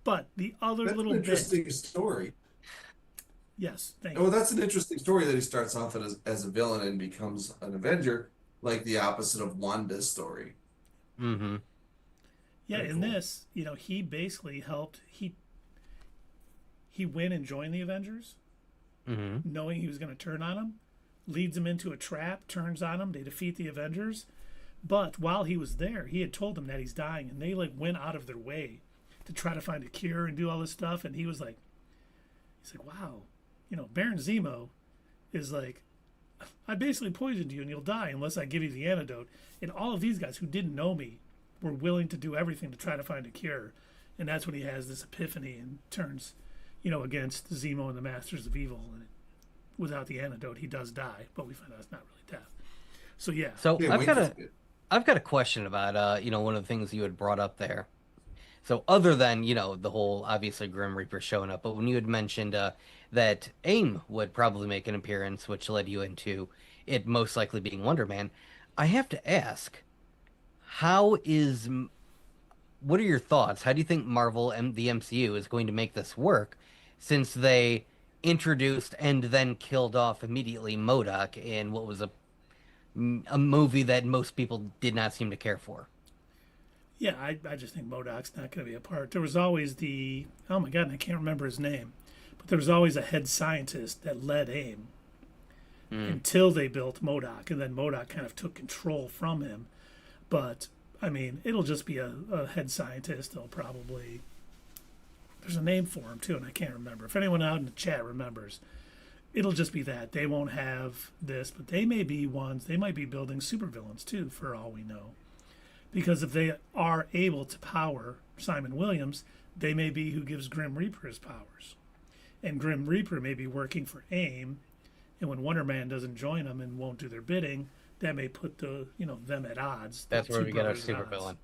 But the other That's little an interesting story. Yes, thank you. Oh, that's an interesting story that he starts off as a villain and becomes an Avenger, like the opposite of Wanda's story. Mm-hmm. Yeah, Very in cool. this, he basically helped. He went and joined the Avengers, knowing he was going to turn on them, leads them into a trap, turns on them, they defeat the Avengers. But while he was there, he had told them that he's dying, and they went out of their way to try to find a cure and do all this stuff. And he's like, wow, Baron Zemo is like, I basically poisoned you and you'll die unless I give you the antidote. And all of these guys who didn't know me were willing to do everything to try to find a cure. And that's when he has this epiphany and turns, against Zemo and the Masters of Evil. And without the antidote, he does die, but we find out it's not really death. So yeah, So Yeah, Wings is good. I've got a question about one of the things you had brought up there. So other than, the whole obviously Grim Reaper showing up, but when you had mentioned that AIM would probably make an appearance, which led you into it most likely being Wonder Man, I have to ask, how is what are your thoughts? How do you think Marvel and the MCU is going to make this work since they introduced and then killed off immediately MODOK in what was a movie that most people did not seem to care for? yeah, I just think Modoc's not going to be a part. There was always oh my god, and I can't remember his name, but there was always a head scientist that led AIM until they built MODOK, and then MODOK kind of took control from him. But I mean, it'll just be a head scientist. They'll probably there's a name for him too, and I can't remember. If anyone out in the chat remembers, it'll just be that. They won't have this, but they may be ones. They might be building supervillains too, for all we know. Because if they are able to power Simon Williams, they may be who gives Grim Reaper his powers. And Grim Reaper may be working for AIM, and when Wonder Man doesn't join them and won't do their bidding, that may put them at odds. That's the where two we get our brothers at odds. supervillain.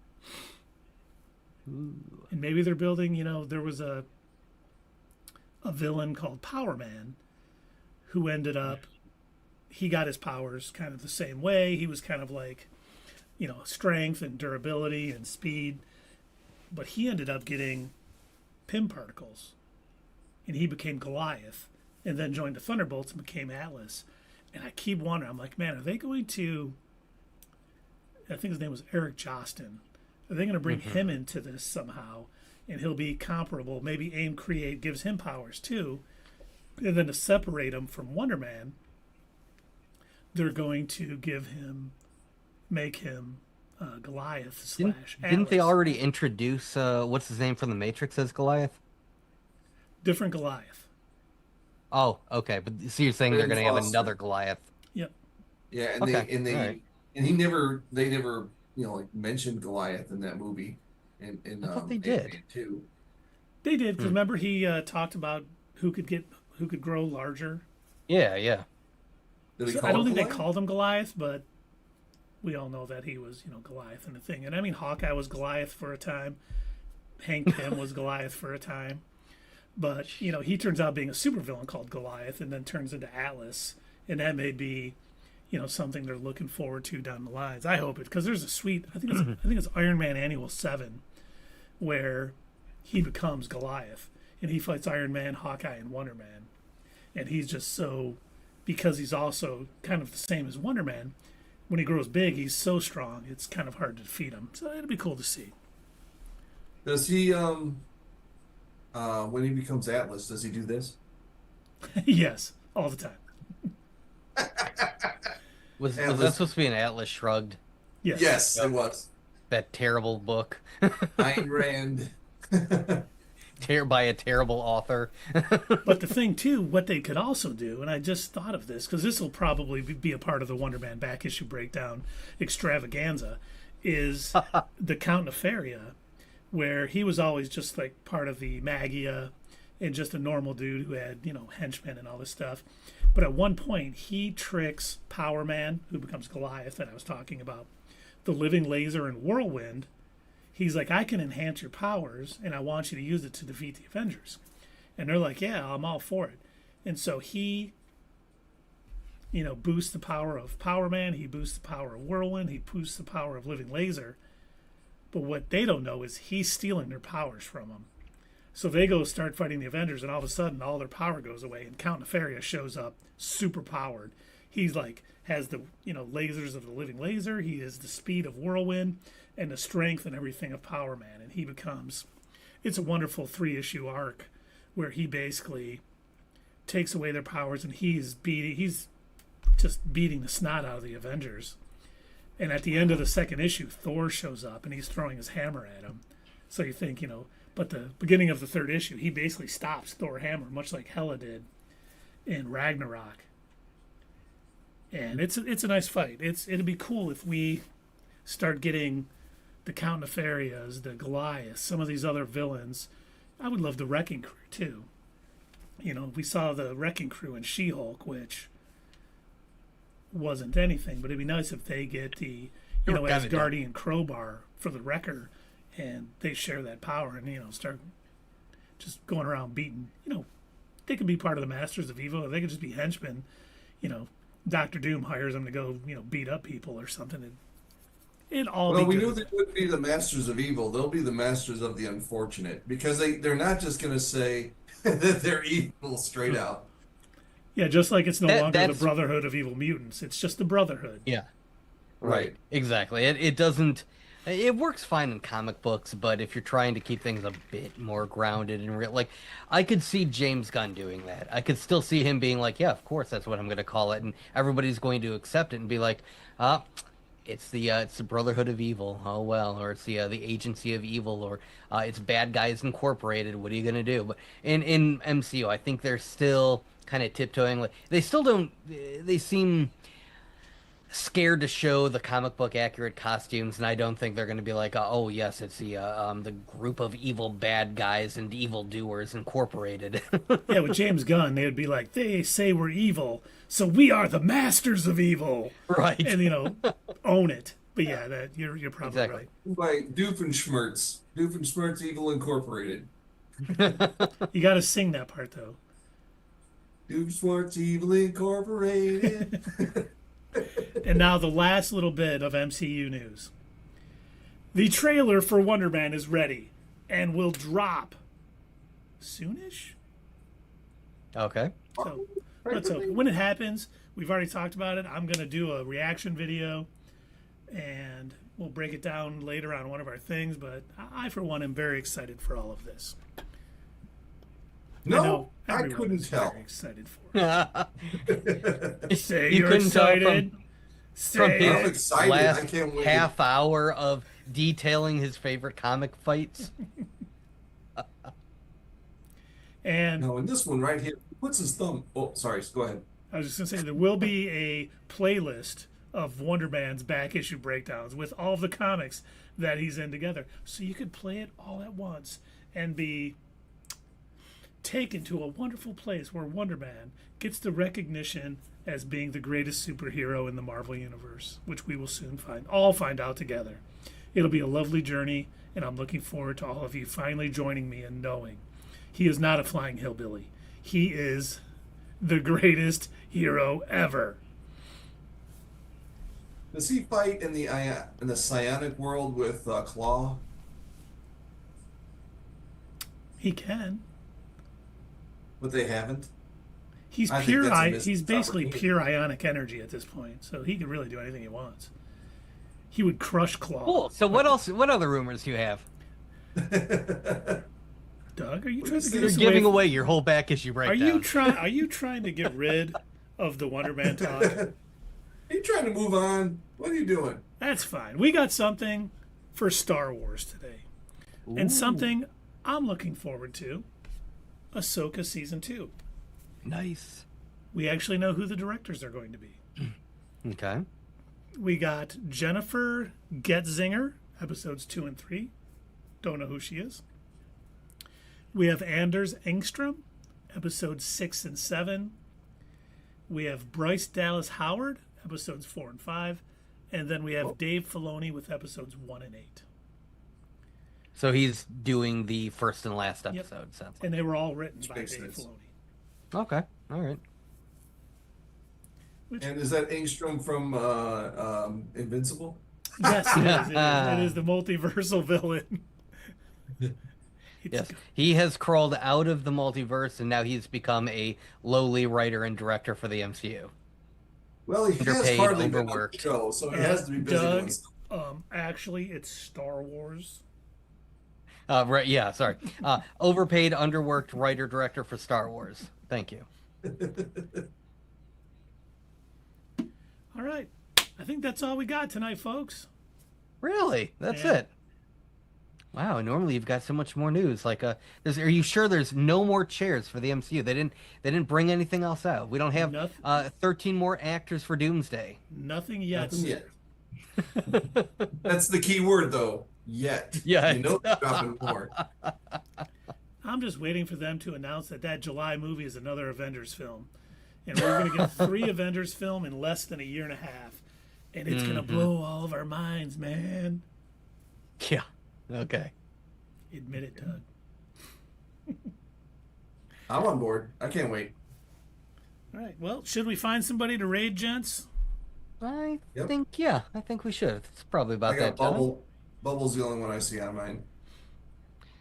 And maybe they're building, there was a villain called Power Man who ended up, he got his powers kind of the same way. He was kind of like, strength and durability and speed. But he ended up getting Pym particles. And he became Goliath. And then joined the Thunderbolts and became Atlas. And I keep wondering, I'm like, man, are they going to... I think his name was A.R.G.U.S. Are they going to bring him into this somehow? And he'll be comparable. Maybe AIM Create gives him powers too. And then to separate him from Wonder Man, they're going to make him Goliath slash Atlas. Didn't they already introduce what's his name from the Matrix as Goliath? Different Goliath. Oh, okay. But so you're saying they're Ben going to have Foster. another Goliath? Yep. Yeah, and Okay, they alright. and they never mentioned Goliath in that movie. In I thought they did. Ant-Man 2. They did, because remember he talked about who could grow larger. Yeah, yeah. Did he So call I don't it think they Goliath? called him Goliath, but we all know that he was, Goliath in the thing. And I mean, Hawkeye was Goliath for a time. Hank Pym was Goliath for a time. But, he turns out being a supervillain called Goliath and then turns into Atlas. And that may be, something they're looking forward to down the lines. I hope it, because there's a sweet, I think it's Iron Man Annual 7, where he becomes Goliath. And he fights Iron Man, Hawkeye, and Wonder Man. And he's just so, because he's also kind of the same as Wonder Man, when he grows big, he's so strong, it's kind of hard to defeat him. So it'll be cool to see. Does he when he becomes Atlas, does he do this? Yes, all the time. Was that Atlas. supposed to be an Atlas Shrugged? Yes. Yes, it was. That terrible book Ayn Rand. by a terrible author. But the thing, too, what they could also do, and I just thought of this, because this will probably be a part of the Wonder Man back issue breakdown extravaganza, is the Count Nefaria, where he was always just like part of the Magia and just a normal dude who had, henchmen and all this stuff. But at one point, he tricks Power Man, who becomes Goliath that I was talking about, the Living Laser and Whirlwind. He's like, I can enhance your powers, and I want you to use it to defeat the Avengers. And they're like, yeah, I'm all for it. And so he, boosts the power of Power Man. He boosts the power of Whirlwind. He boosts the power of Living Laser. But what they don't know is he's stealing their powers from them. So they go start fighting the Avengers, and all of a sudden, all their power goes away. And Count Nefaria shows up, super powered. He's like, has the lasers of the Living Laser. He has the speed of Whirlwind and the strength and everything of Power Man. And he becomes, it's a wonderful 3-issue arc where he basically takes away their powers, and he's just beating the snot out of the Avengers. And at the end of the second issue, Thor shows up and he's throwing his hammer at him. So you think, but the beginning of the third issue, he basically stops Thor hammer, much like Hela did in Ragnarok. And it's a nice fight. It'd be cool if we start getting the Count Nefarias, the Goliaths, some of these other villains. I would love the Wrecking Crew too. We saw the Wrecking Crew in She-Hulk, which wasn't anything. But it'd be nice if they get the, Asgardian crowbar for the Wrecker, and they share that power and, start just going around beating, they could be part of the Masters of Evil, or they could just be henchmen. Dr. Doom hires them to go, beat up people or something. It'd all Well, be we good. knew they wouldn't be the Masters of Evil. They'll be the Masters of the Unfortunate, because they're not just going to say that they're evil straight out. Yeah, just like it's no longer the that's- Brotherhood of Evil Mutants. It's just the Brotherhood. Yeah. Right. Exactly. It doesn't. It works fine in comic books, but if you're trying to keep things a bit more grounded and real, like I could see James Gunn doing that. I could still see him being like, "Yeah, of course, that's what I'm going to call it," and everybody's going to accept it and be like, it's the Brotherhood of Evil. Oh well, or it's the Agency of Evil, or it's Bad Guys Incorporated. What are you going to do?" But in MCU, I think they're still kind of tiptoeing. Like they still don't. They seem scared to show the comic book accurate costumes, and I don't think they're going to be like, oh yes, it's the group of evil bad guys and evil doers incorporated. Yeah, with James Gunn, they would be like, they say we're evil, so we are the masters of evil, Right. and own it. But yeah, that you're probably Exactly. right. By Doofenshmirtz Evil Incorporated. You got to sing that part though. Doofenshmirtz Evil Incorporated. And now the last little bit of MCU news. The trailer for Wonder Man is ready and will drop soonish. Okay. So let's hope. When it happens, we've already talked about it. I'm going to do a reaction video, and we'll break it down later on one of our things. But I for one, am very excited for all of this. No, I everyone couldn't is tell. Very excited for You it. Say you're couldn't tell excited. from Say his I'm it. excited. last I can't wait. half hour of detailing his favorite comic fights. And No, in this one right here, he puts his thumb. Oh, sorry. Go ahead. I was just going to say, there will be a playlist of Wonder Man's back issue breakdowns with all of the comics that he's in together. So you could play it all at once and be taken to a wonderful place where Wonder Man gets the recognition as being the greatest superhero in the Marvel Universe, which we will soon all find out together. It'll be a lovely journey, and I'm looking forward to all of you finally joining me in knowing he is not a flying hillbilly. He is the greatest hero ever. Does he fight in the psionic world with Claw? He can. But they haven't. He's I think pure. that's a missed He's basically opportunity. pure ionic energy at this point, so he can really do anything he wants. He would crush Claw. Cool. So what else? What other rumors do you have? Doug, are you trying to get You're us giving away? away your whole back issue Are breakdown. you trying? Are you trying to get rid of the Wonder Man talk? Are you trying to move on? What are you doing? That's fine. We got something for Star Wars today, and something I'm looking forward to: Ahsoka season 2. Nice. We actually know who the directors are going to be. Okay. We got Jennifer Getzinger, episodes 2 and 3. Don't know who she is. We have Anders Engstrom, episodes 6 and 7. We have Bryce Dallas Howard, episodes 4 and 5. And then we have Dave Filoni with episodes 1 and 8. So he's doing the first and last episode. Sounds like. And they were all written by makes Dave sense. Filoni. Okay. All right. And is that Engstrom from Invincible? Yes, it is. It is the multiversal villain. Yes. He has crawled out of the multiverse, and now he's become a lowly writer and director for the MCU. Well, he has Underpaid, hardly been on the overworked. show, so he has to be busy doing Doug, stuff. actually, it's Star Wars. Right. Yeah. Sorry. Overpaid, underworked writer director for Star Wars. Thank you. All right. I think that's all we got tonight, folks. Really? That's Yeah. it. Wow. Normally you've got so much more news. Like, are you sure there's no more chairs for the MCU? They didn't bring anything else out. We don't have Nothing. 13 more actors for Doomsday. Nothing yet. Nothing yet. That's the key word, though. Yet. Yeah. You know they're dropping more. I'm just waiting for them to announce that July movie is another Avengers film. and we're going to get 3 Avengers film in less than a year and a half, and it's going to blow all of our minds, man. Yeah. Okay. Admit it, Doug. I'm on board. I can't wait. All right. Well, should we find somebody to raid, gents? I Yep. think we should. It's probably about I that got time. Bubble. Bubble's the only one I see on mine.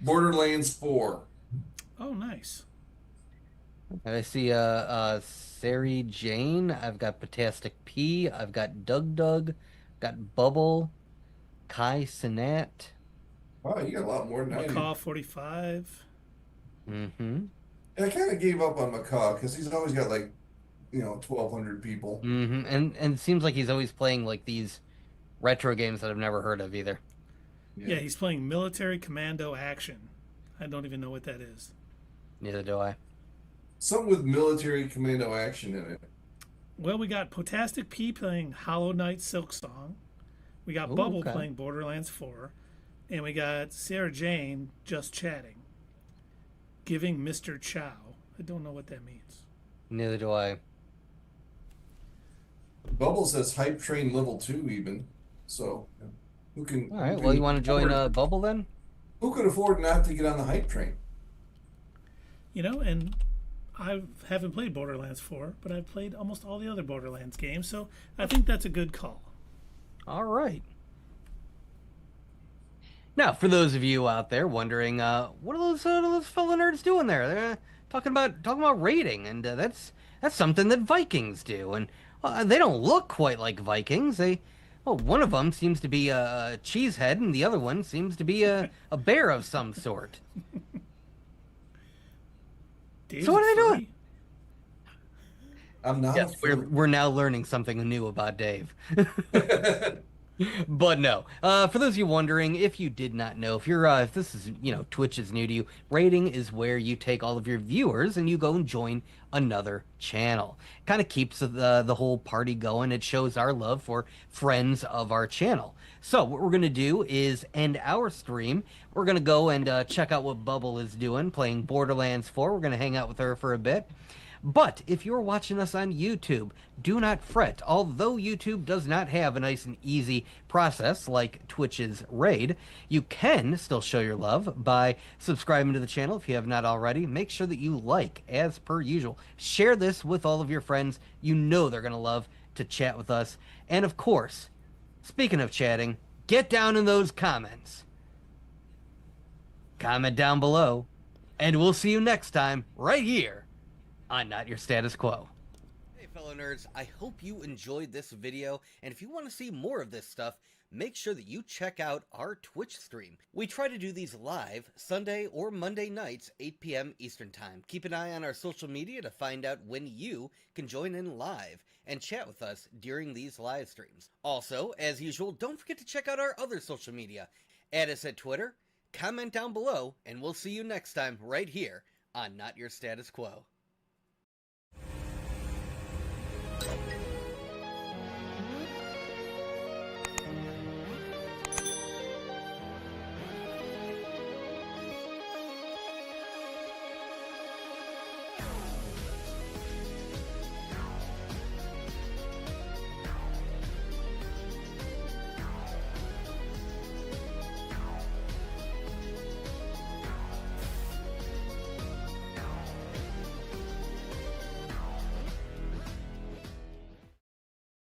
Borderlands 4. Oh, nice. I see Sari Jane. I've got Potastic P. I've got Doug. Got Bubble. Kai Sinat. Wow, you got a lot more than I do. Macaw 45. Mm-hmm. And I kind of gave up on Macaw because he's always got like, 1,200 people. Mm-hmm. And it seems like he's always playing like these retro games that I've never heard of either. Yeah, he's playing Military Commando Action. I don't even know what that is. Neither do I. Something with military commando action in it. Well, we got Potastic P playing Hollow Knight Silk Song. We got Ooh, Bubble okay. playing Borderlands 4. And we got Sarah Jane just chatting. Giving Mr. Chow. I don't know what that means. Neither do I. Bubble says hype train level 2 even. So who can All right. Well, you want to join Bubble then? who could afford not to get on the hype train? And I haven't played Borderlands 4, but I've played almost all the other Borderlands games, so I think that's a good call. All right. Now, for those of you out there wondering, what are those fellow nerds doing there? They're talking about raiding, and that's something that Vikings do, and they don't look quite like Vikings. One of them seems to be a cheesehead, and the other one seems to be a bear of some sort. Dave's So what are they free? doing? I'm not Yes, a we're now learning something new about Dave. But no, for those of you wondering, if you did not know, if this is, Twitch is new to you, raiding is where you take all of your viewers and you go and join another channel. Kind of keeps the whole party going. It shows our love for friends of our channel. So what we're going to do is end our stream. We're going to go and check out what Bubble is doing, playing Borderlands 4. We're going to hang out with her for a bit. But if you're watching us on YouTube, do not fret. Although YouTube does not have a nice and easy process like Twitch's raid, you can still show your love by subscribing to the channel if you have not already. Make sure that you like, as per usual. Share this with all of your friends. You know they're going to love to chat with us. And of course, speaking of chatting, get down in those comments. Comment down below. And we'll see you next time right here on Not Your Status Quo. Hey fellow nerds, I hope you enjoyed this video, and if you want to see more of this stuff, make sure that you check out our Twitch stream. We try to do these live Sunday or Monday nights, 8 p.m. Eastern Time. Keep an eye on our social media to find out when you can join in live and chat with us during these live streams. Also, as usual, don't forget to check out our other social media. Add us at Twitter, comment down below, and we'll see you next time right here on Not Your Status Quo.